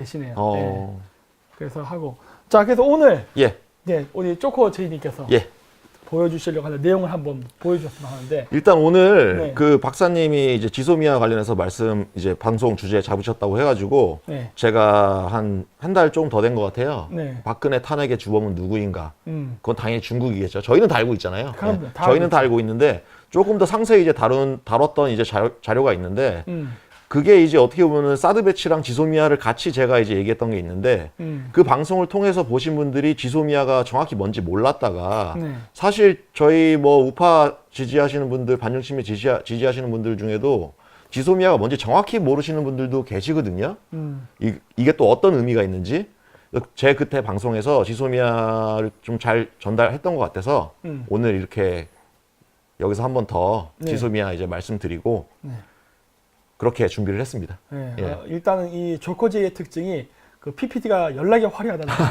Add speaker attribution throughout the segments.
Speaker 1: 계시네요.
Speaker 2: 어.
Speaker 1: 네. 그래서 하고 자 그래서 오늘
Speaker 2: 예.
Speaker 1: 네, 우리 쪼코 제이님께서
Speaker 2: 예.
Speaker 1: 보여주시려고 하는 내용을 한번 보여주셨으면 하는데
Speaker 2: 일단 오늘
Speaker 1: 네.
Speaker 2: 그 박사님이 이제 지소미아 관련해서 말씀 이제 방송 주제 잡으셨다고 해가지고
Speaker 1: 네.
Speaker 2: 제가 한 달 좀 더 된 것 같아요.
Speaker 1: 네.
Speaker 2: 박근혜 탄핵의 주범은 누구인가? 그건 당연히 중국이겠죠. 저희는 다 알고 있잖아요.
Speaker 1: 그럼요.
Speaker 2: 네.
Speaker 1: 다
Speaker 2: 저희는
Speaker 1: 알고
Speaker 2: 다 알고 있는데 조금 더 상세히 이제 다뤘던 이제 자료가 있는데 그게 이제 어떻게 보면은 사드 배치랑 지소미아를 같이 제가 이제 얘기했던 게 있는데 그 방송을 통해서 보신 분들이 지소미아가 정확히 뭔지 몰랐다가
Speaker 1: 네.
Speaker 2: 사실 저희 뭐 우파 지지하시는 분들, 반중심에 지지하시는 분들 중에도 지소미아가 뭔지 정확히 모르시는 분들도 계시거든요. 이게 또 어떤 의미가 있는지 제 그때 방송에서 지소미아를 좀 잘 전달했던 것 같아서 오늘 이렇게 여기서 한 번 더
Speaker 1: 네.
Speaker 2: 지소미아 이제 말씀드리고
Speaker 1: 네.
Speaker 2: 그렇게 준비를 했습니다.
Speaker 1: 네.
Speaker 2: 예.
Speaker 1: 일단은 이 조코제이의 특징이 그 PPT가 연락이 화려하다는 거.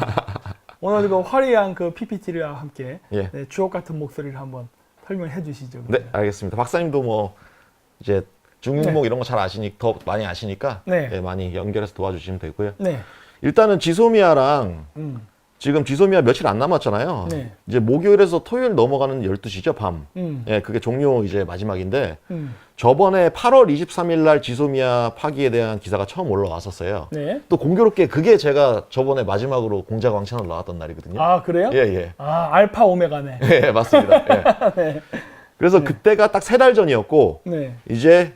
Speaker 1: 오늘 그 화려한 그 PPT와 함께
Speaker 2: 예.
Speaker 1: 네, 주옥 같은 목소리를 한번 설명해 주시죠.
Speaker 2: 네, 알겠습니다. 박사님도 뭐 이제 중국몽
Speaker 1: 네.
Speaker 2: 이런 거 잘 아시니까 더 많이 아시니까
Speaker 1: 네.
Speaker 2: 예, 많이 연결해서 도와주시면 되고요.
Speaker 1: 네.
Speaker 2: 일단은 지소미아랑
Speaker 1: 음.
Speaker 2: 지금 지소미아 며칠 안 남았잖아요.
Speaker 1: 네.
Speaker 2: 이제 목요일에서 토요일 넘어가는 12시죠, 밤.
Speaker 1: 음.
Speaker 2: 예, 그게 종료 이제 마지막인데
Speaker 1: 음.
Speaker 2: 저번에 8월 23일 날 지소미아 파기에 대한 기사가 처음 올라왔었어요.
Speaker 1: 네.
Speaker 2: 또 공교롭게 그게 제가 저번에 마지막으로 공자광 채널 나왔던 날이거든요.
Speaker 1: 아, 그래요?
Speaker 2: 예, 예.
Speaker 1: 아, 알파 오메가네.
Speaker 2: 예, 맞습니다. 예.
Speaker 1: 네.
Speaker 2: 그래서 그때가 딱 3달 전이었고
Speaker 1: 네.
Speaker 2: 이제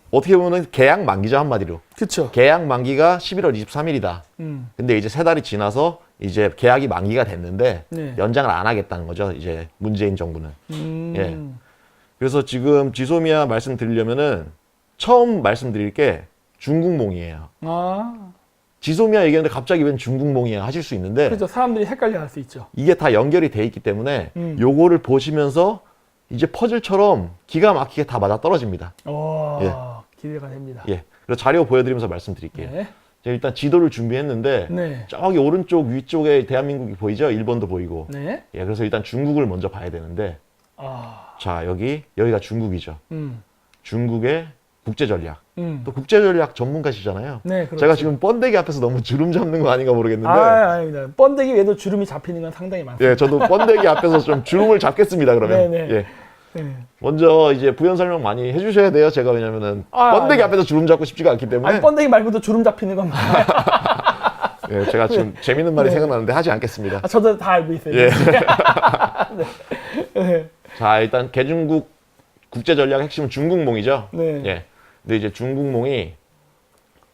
Speaker 2: 어떻게 보면 계약 만기죠, 한마디로.
Speaker 1: 그쵸.
Speaker 2: 계약 만기가 11월 23일이다. 근데 이제 3달이 지나서 이제 계약이 만기가 됐는데
Speaker 1: 네.
Speaker 2: 연장을 안 하겠다는 거죠, 이제 문재인 정부는. 예.
Speaker 1: 음.
Speaker 2: 그래서 지금 지소미아 말씀드리려면은 처음 말씀드릴 게 중국몽이에요.
Speaker 1: 아,
Speaker 2: 지소미아 얘기하는데 갑자기 웬 중국몽이야 하실 수 있는데
Speaker 1: 그렇죠. 사람들이 헷갈려 할 수 있죠.
Speaker 2: 이게 다 연결이 돼 있기 때문에 요거를 보시면서 이제 퍼즐처럼 기가 막히게 다 맞아 떨어집니다.
Speaker 1: 와, 기대가 됩니다.
Speaker 2: 예. 그래서 자료 보여드리면서 말씀드릴게요.
Speaker 1: 네.
Speaker 2: 제가 일단 지도를 준비했는데
Speaker 1: 네.
Speaker 2: 저기 오른쪽 위쪽에 대한민국이 보이죠? 일본도 보이고.
Speaker 1: 네.
Speaker 2: 예, 그래서 일단 중국을 먼저 봐야 되는데
Speaker 1: 아,
Speaker 2: 자 여기가 중국이죠. 중국의 국제 전략. 또 국제 전략 전문가시잖아요.
Speaker 1: 네, 그렇죠.
Speaker 2: 제가 지금 번데기 앞에서 너무 주름 잡는 거 아닌가 모르겠는데.
Speaker 1: 아닙니다. 번데기 외에도 주름이 잡히는 건 상당히 많습니다.
Speaker 2: 예, 저도 번데기 앞에서 좀 주름을 잡겠습니다. 그러면.
Speaker 1: 네, 네.
Speaker 2: 예.
Speaker 1: 네.
Speaker 2: 먼저 이제 부연 설명 많이 해주셔야 돼요. 제가 왜냐면은 번데기 앞에서 주름 잡고 싶지가 않기 때문에.
Speaker 1: 아니, 번데기 말고도 주름 잡히는 건 많아요.
Speaker 2: 예, 제가 지금 재밌는 말이
Speaker 1: 네.
Speaker 2: 생각나는데 하지 않겠습니다.
Speaker 1: 아, 저도 다 알고 있어요.
Speaker 2: 예.
Speaker 1: 네. 네.
Speaker 2: 자, 일단 개중국 국제 전략 핵심은 중국몽이죠.
Speaker 1: 네.
Speaker 2: 예. 근데 이제 중국몽이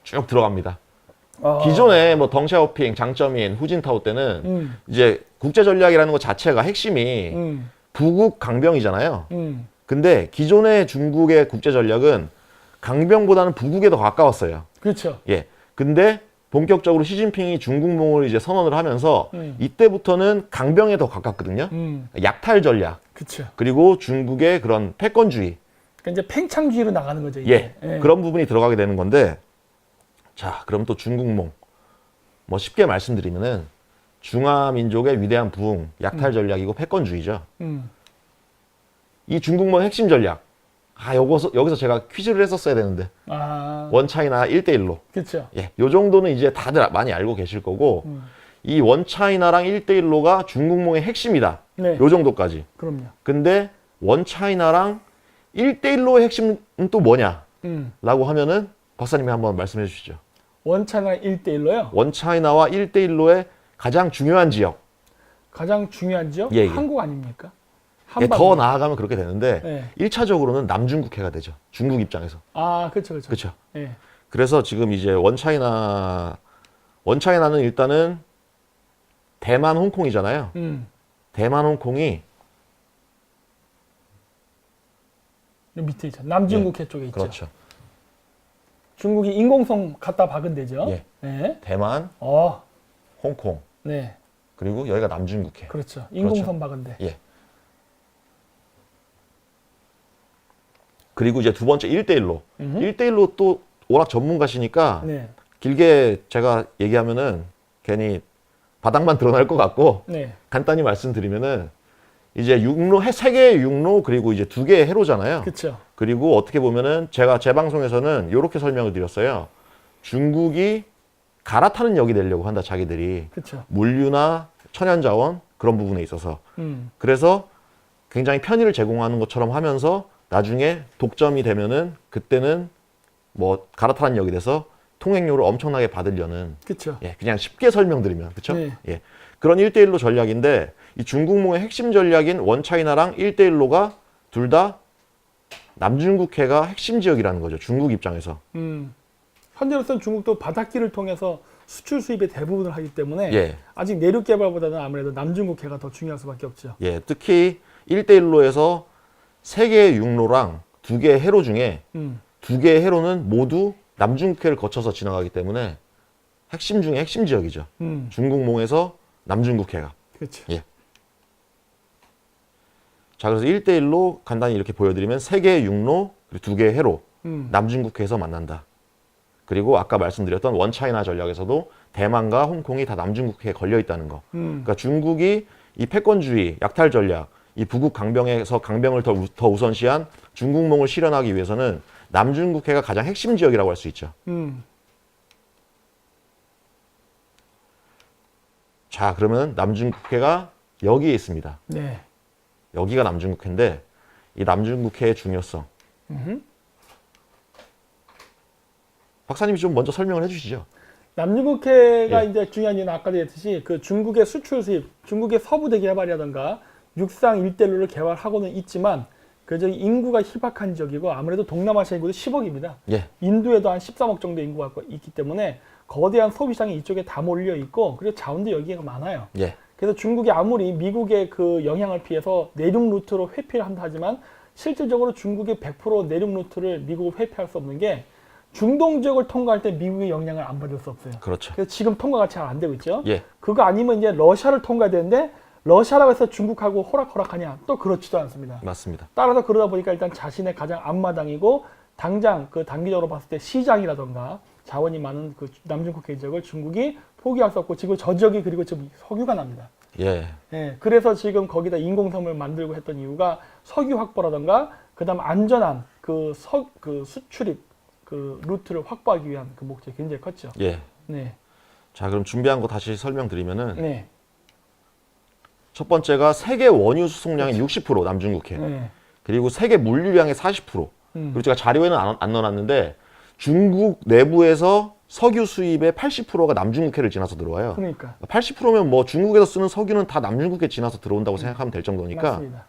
Speaker 2: 쭉 들어갑니다.
Speaker 1: 아,
Speaker 2: 기존에 뭐 덩샤오핑, 장쩌민, 후진타오 때는 이제 국제 전략이라는 것 자체가 핵심이 부국 강병이잖아요. 근데 기존의 중국의 국제 전략은 강병보다는 부국에 더 가까웠어요.
Speaker 1: 그렇죠.
Speaker 2: 예. 근데 본격적으로 시진핑이 중국몽을 이제 선언을 하면서 이때부터는 강병에 더 가깝거든요. 약탈 전략.
Speaker 1: 그렇죠.
Speaker 2: 그리고 중국의 그런 패권주의.
Speaker 1: 그러니까 이제 팽창주의로 나가는 거죠. 이제.
Speaker 2: 예. 그런 부분이 들어가게 되는 건데 자, 그럼 또 중국몽. 뭐 쉽게 말씀드리면은 중화민족의 위대한 부흥, 약탈 전략이고 패권주의죠. 이 중국몽 핵심 전략. 아, 여기서 제가 퀴즈를 했었어야 되는데.
Speaker 1: 아,
Speaker 2: 원차이나 1대1로.
Speaker 1: 그렇죠.
Speaker 2: 예. 요 정도는 이제 다들 많이 알고 계실 거고 이 원차이나랑 1대1로가 중국몽의 핵심이다.
Speaker 1: 네.
Speaker 2: 요 정도까지.
Speaker 1: 그럼요.
Speaker 2: 근데 원차이나랑 1대1로의 핵심은 또 뭐냐? 라고 하면은 박사님이 한번 말씀해 주시죠.
Speaker 1: 원차이나 1대1로요.
Speaker 2: 원차이나와 1대1로의 가장 중요한 지역.
Speaker 1: 가장 중요한 지역
Speaker 2: 예, 예.
Speaker 1: 한국 아닙니까?
Speaker 2: 예, 더 나아가면 그렇게 되는데
Speaker 1: 네.
Speaker 2: 1차적으로는 남중국해가 되죠. 중국 입장에서.
Speaker 1: 아, 그렇죠, 그렇죠.
Speaker 2: 그렇죠.
Speaker 1: 예.
Speaker 2: 그래서 지금 이제 원차이나는 일단은 대만, 홍콩이잖아요. 대만, 홍콩이
Speaker 1: 요 밑에 있죠. 남중국해 쪽에 있죠.
Speaker 2: 그렇죠.
Speaker 1: 중국이 인공섬 갖다 박은 데죠.
Speaker 2: 예.
Speaker 1: 네.
Speaker 2: 대만,
Speaker 1: 어,
Speaker 2: 홍콩,
Speaker 1: 네,
Speaker 2: 그리고 여기가 남중국해.
Speaker 1: 그렇죠. 인공섬 박은 데.
Speaker 2: 예. 그리고 이제 두 번째 1대1로. 1대1로 또 워낙 전문가시니까
Speaker 1: 네,
Speaker 2: 길게 제가 얘기하면은 괜히 바닥만 드러날 것 같고
Speaker 1: 네,
Speaker 2: 간단히 말씀드리면은 이제 육로, 세 개의 육로 그리고 이제 두 개의 해로잖아요.
Speaker 1: 그렇죠.
Speaker 2: 그리고 어떻게 보면은 제가 제 방송에서는 이렇게 설명을 드렸어요. 중국이 갈아타는 역이 되려고 한다, 자기들이.
Speaker 1: 그렇죠.
Speaker 2: 물류나 천연자원 그런 부분에 있어서. 그래서 굉장히 편의를 제공하는 것처럼 하면서 나중에 독점이 되면은 그때는 뭐 갈아타는 역이 돼서 통행료를 엄청나게 받으려는.
Speaker 1: 그렇죠.
Speaker 2: 예, 그냥 쉽게 설명드리면 그렇죠?
Speaker 1: 네.
Speaker 2: 예. 그런 1대1로 전략인데 이 중국몽의 핵심 전략인 원차이나랑 1대1로가 둘 다 남중국해가 핵심 지역이라는 거죠. 중국 입장에서.
Speaker 1: 현재로서는 중국도 바닷길을 통해서 수출 수입의 대부분을 하기 때문에
Speaker 2: 예.
Speaker 1: 아직 내륙 개발보다는 아무래도 남중국해가 더 중요할 수밖에 없죠.
Speaker 2: 예, 특히 1대1로에서 3개의 육로랑 2개의 해로 중에 2개의 해로는 모두 남중국해를 거쳐서 지나가기 때문에 핵심 중에 핵심 지역이죠. 중국몽에서 남중국해가.
Speaker 1: 그렇죠.
Speaker 2: 예. 자, 그래서 1대1로 간단히 이렇게 보여드리면 3개의 육로 그리고 2개의 해로 남중국해에서 만난다. 그리고 아까 말씀드렸던 원차이나 전략에서도 대만과 홍콩이 다 남중국해에 걸려 있다는 거. 그러니까 중국이 이 패권주의, 약탈 전략, 이 부국 강병에서 강병을 더 우선시한 중국몽을 실현하기 위해서는 남중국해가 가장 핵심 지역이라고 할 수 있죠. 자, 그러면 남중국해가 여기에 있습니다.
Speaker 1: 네.
Speaker 2: 여기가 남중국해인데 이 남중국해의 중요성. 박사님이 좀 먼저 설명을 해주시죠.
Speaker 1: 남중국해가
Speaker 2: 예.
Speaker 1: 이제 중요한 이유는 아까도 했듯이 그 중국의 수출 수입, 중국의 서부대 개발이라든가 육상 일대로를 개발하고는 있지만 그 지역이 인구가 희박한 지역이고 아무래도 동남아시아 인구도 10억입니다.
Speaker 2: 예.
Speaker 1: 인도에도 한 13억 정도 인구가 있기 때문에 거대한 소비시장이 이쪽에 다 몰려 있고 그리고 자원도 여기가 많아요.
Speaker 2: 예.
Speaker 1: 그래서 중국이 아무리 미국의 그 영향을 피해서 내륙 루트로 회피를 한다 하지만 실질적으로 중국이 100% 내륙 루트를 미국을 회피할 수 없는 게 중동 지역을 통과할 때 미국의 영향을 안 받을 수 없어요.
Speaker 2: 그렇죠.
Speaker 1: 그래서 지금 통과가 잘 안 되고 있죠.
Speaker 2: 예.
Speaker 1: 그거 아니면 이제 러시아를 통과해야 되는데 러시아라고 해서 중국하고 호락호락하냐? 또 그렇지도 않습니다.
Speaker 2: 맞습니다.
Speaker 1: 따라서 그러다 보니까 일단 자신의 가장 앞마당이고 당장 그 단기적으로 봤을 때 시장이라던가 자원이 많은 그 남중국해 지역을 중국이 포기할 수 없고 지금 저 지역이 그리고 지금 석유가 납니다.
Speaker 2: 예.
Speaker 1: 예, 그래서 지금 거기다 인공섬을 만들고 했던 이유가 석유 확보라던가 그다음 안전한 그 수출입 그 루트를 확보하기 위한 그 목적이 굉장히 컸죠.
Speaker 2: 예.
Speaker 1: 네.
Speaker 2: 자, 그럼 준비한 거 다시 설명드리면은
Speaker 1: 네.
Speaker 2: 첫 번째가 세계 원유 수송량의 60% 남중국해.
Speaker 1: 네.
Speaker 2: 그리고 세계 물류량의 40%. 그리고 제가 자료에는 안 넣어놨는데 중국 내부에서 석유 수입의 80%가 남중국해를 지나서 들어와요.
Speaker 1: 그러니까.
Speaker 2: 80%면 뭐 중국에서 쓰는 석유는 다 남중국해 지나서 들어온다고 생각하면 될 정도니까.
Speaker 1: 맞습니다.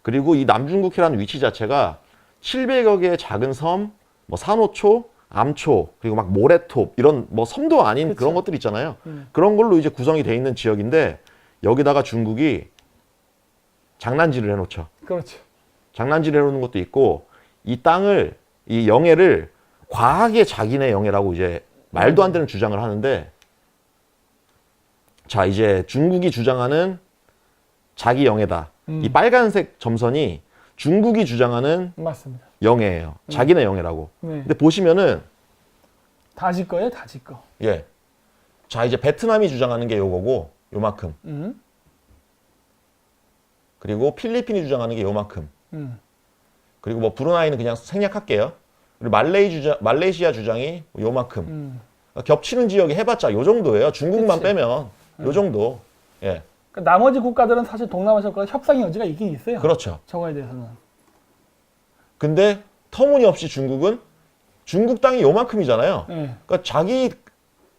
Speaker 2: 그리고 이 남중국해라는 위치 자체가 700여 개의 작은 섬, 뭐 산호초, 암초, 그리고 막 모래톱 이런 뭐 섬도 아닌
Speaker 1: 그쵸.
Speaker 2: 그런 것들 있잖아요. 그런 걸로 이제 구성이 돼 있는 지역인데 여기다가 중국이 장난질을 해놓죠.
Speaker 1: 그렇죠.
Speaker 2: 장난질을 해놓는 것도 있고 이 땅을 이 영해를 과하게 자기네 영해라고 이제 말도 안 되는 주장을 하는데 자 이제 중국이 주장하는 자기 영해다. 이 빨간색 점선이 중국이 주장하는
Speaker 1: 맞습니다.
Speaker 2: 영해예요. 자기네 영해라고.
Speaker 1: 네.
Speaker 2: 근데 보시면은
Speaker 1: 다 질 거예요, 다 질 거.
Speaker 2: 예. 자 이제 베트남이 주장하는 게 요거고 요만큼. 그리고 필리핀이 주장하는 게 요만큼. 그리고 뭐 브루나이는 그냥 생략할게요. 그리고 말레이시아 주장이 요만큼. 겹치는 지역이 해봤자 요 정도예요. 중국만
Speaker 1: 그치.
Speaker 2: 빼면 요 정도. 예.
Speaker 1: 그러니까 나머지 국가들은 사실 동남아시아과 협상의 여지가 있긴 있어요.
Speaker 2: 그렇죠.
Speaker 1: 저거에 대해서는.
Speaker 2: 근데 터무니없이 중국은 중국 땅이 요만큼이잖아요.
Speaker 1: 네.
Speaker 2: 그러니까 자기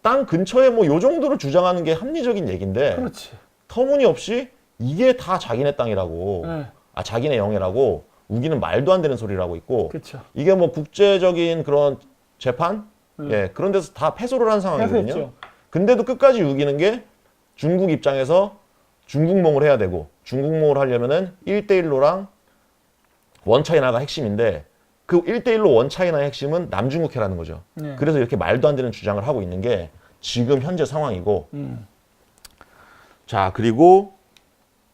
Speaker 2: 땅 근처에 뭐 요 정도를 주장하는 게 합리적인 얘기인데
Speaker 1: 그렇지.
Speaker 2: 터무니없이 이게 다 자기네 땅이라고
Speaker 1: 네.
Speaker 2: 아 자기네 영해라고 우기는 말도 안 되는 소리를 하고 있고
Speaker 1: 그렇죠.
Speaker 2: 이게 뭐 국제적인 그런 재판 예 그런 데서 다 패소를 한 상황이거든요.
Speaker 1: 패소했죠.
Speaker 2: 근데도 끝까지 우기는 게 중국 입장에서 중국몽을 해야 되고 중국몽을 하려면은 1대1로랑 원차이나가 핵심인데 그 1대1로 원차이나의 핵심은 남중국해라는 거죠.
Speaker 1: 네.
Speaker 2: 그래서 이렇게 말도 안 되는 주장을 하고 있는 게 지금 현재 상황이고 자 그리고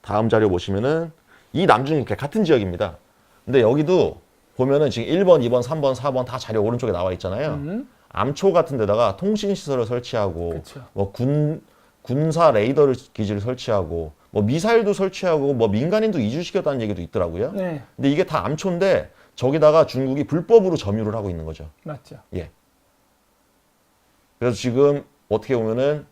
Speaker 2: 다음 자료 보시면은 이 남중국해 같은 지역입니다. 근데 여기도 보면은 지금 1번, 2번, 3번, 4번 다 자료 오른쪽에 나와 있잖아요. 암초 같은 데다가 통신 시설을 설치하고
Speaker 1: 그쵸.
Speaker 2: 뭐 군사 레이더 기지를 설치하고 뭐 미사일도 설치하고 뭐 민간인도 이주시켰다는 얘기도 있더라고요.
Speaker 1: 네.
Speaker 2: 근데 이게 다 암초인데 저기다가 중국이 불법으로 점유를 하고 있는 거죠.
Speaker 1: 맞죠.
Speaker 2: 예. 그래서 지금 어떻게 보면은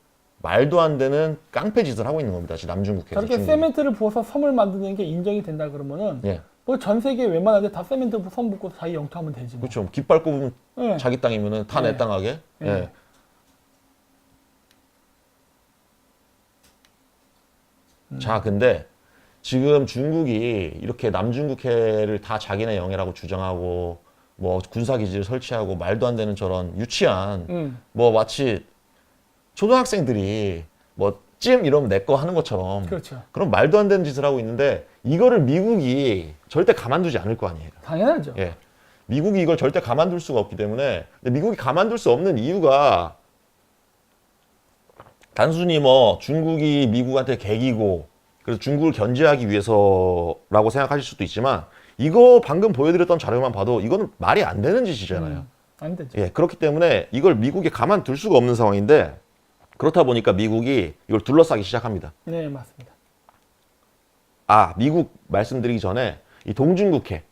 Speaker 2: 말도 안 되는 깡패 짓을 하고 있는 겁니다. 지금 남중국해에서.
Speaker 1: 저렇게
Speaker 2: 중국이.
Speaker 1: 세멘트를 부어서 섬을 만드는 게 인정이 된다 그러면은
Speaker 2: 예.
Speaker 1: 뭐 전 세계 웬만한 데 다 세멘트 섬 붙고 자기 영토하면 되지 뭐.
Speaker 2: 그렇죠. 깃발 꼽으면
Speaker 1: 예.
Speaker 2: 자기 땅이면은 다 내
Speaker 1: 네.
Speaker 2: 땅하게.
Speaker 1: 네.
Speaker 2: 예. 자, 근데 지금 중국이 이렇게 남중국해를 다 자기네 영해라고 주장하고 뭐 군사기지를 설치하고 말도 안 되는 저런 유치한 뭐 마치 초등학생들이 뭐 찜 이러면 내 거 하는 것처럼
Speaker 1: 그렇죠.
Speaker 2: 그런 말도 안 되는 짓을 하고 있는데 이거를 미국이 절대 가만두지 않을 거 아니에요.
Speaker 1: 당연하죠.
Speaker 2: 예. 미국이 이걸 절대 가만둘 수가 없기 때문에 근데 미국이 가만둘 수 없는 이유가 단순히 뭐 중국이 미국한테 개기고 그래서 중국을 견제하기 위해서라고 생각하실 수도 있지만 이거 방금 보여드렸던 자료만 봐도 이거는 말이 안 되는 짓이잖아요.
Speaker 1: 안 되죠.
Speaker 2: 예, 그렇기 때문에 이걸 미국이 가만둘 수가 없는 상황인데 그렇다 보니까 미국이 이걸 둘러싸기 시작합니다.
Speaker 1: 네, 맞습니다.
Speaker 2: 아, 미국 말씀드리기 전에 이 동중국해,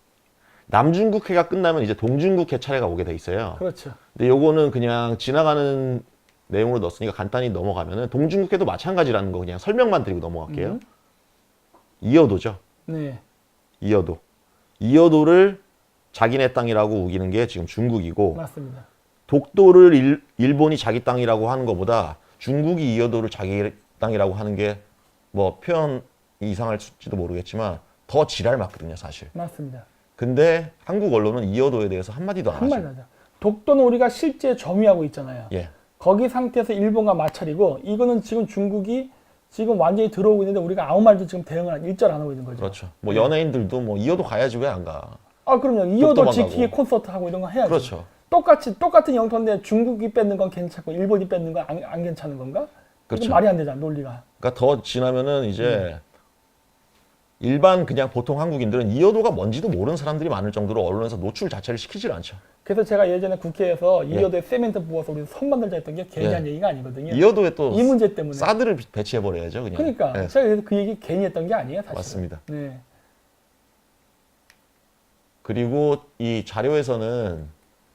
Speaker 2: 남중국해가 끝나면 이제 동중국해 차례가 오게 돼 있어요.
Speaker 1: 그렇죠.
Speaker 2: 근데 요거는 그냥 지나가는 내용으로 넣었으니까 간단히 넘어가면은 동중국해도 마찬가지라는 거 그냥 설명만 드리고 넘어갈게요. 이어도죠.
Speaker 1: 네.
Speaker 2: 이어도. 이어도를 자기네 땅이라고 우기는 게 지금 중국이고
Speaker 1: 맞습니다.
Speaker 2: 독도를 일본이 자기 땅이라고 하는 것보다 중국이 이어도를 자기 땅이라고 하는 게 뭐 표현이 이상할지도 모르겠지만 더 지랄 맞거든요, 사실.
Speaker 1: 맞습니다.
Speaker 2: 근데 한국 언론은 이어도에 대해서 한마디도 안 하죠.
Speaker 1: 한마디 하자. 독도는 우리가 실제 점유하고 있잖아요.
Speaker 2: 예.
Speaker 1: 거기 상태에서 일본과 마찰이고 이거는 지금 중국이 지금 완전히 들어오고 있는데 우리가 아무 말도 지금 대응을 일절 안 하고 있는 거죠.
Speaker 2: 그렇죠. 뭐 연예인들도 뭐 이어도 가야지 왜 안 가?
Speaker 1: 아, 그럼요. 이어도
Speaker 2: 독도만
Speaker 1: 지키기
Speaker 2: 가고.
Speaker 1: 콘서트 하고 이런 거 해야죠.
Speaker 2: 그렇죠.
Speaker 1: 똑같은 영토인데 중국이 뺏는 건 괜찮고 일본이 뺏는 건 안 괜찮은 건가?
Speaker 2: 그렇죠.
Speaker 1: 이건 말이 안 되잖아, 논리가.
Speaker 2: 그러니까 더 지나면은 이제 일반 그냥 보통 한국인들은 이어도가 뭔지도 모르는 사람들이 많을 정도로 언론에서 노출 자체를 시키질 않죠.
Speaker 1: 그래서 제가 예전에 국회에서 이어도에 세멘트 부어서 우리 섬 만들자 했던 게 괜히
Speaker 2: 예.
Speaker 1: 한 얘기가 아니거든요.
Speaker 2: 이어도에 또
Speaker 1: 이 문제 때문에.
Speaker 2: 사드를 배치해 버려야죠, 그냥.
Speaker 1: 그러니까
Speaker 2: 예,
Speaker 1: 제가 그래서 그 얘기 괜히 했던 게 아니에요, 사실.
Speaker 2: 맞습니다.
Speaker 1: 네.
Speaker 2: 그리고 이 자료에서는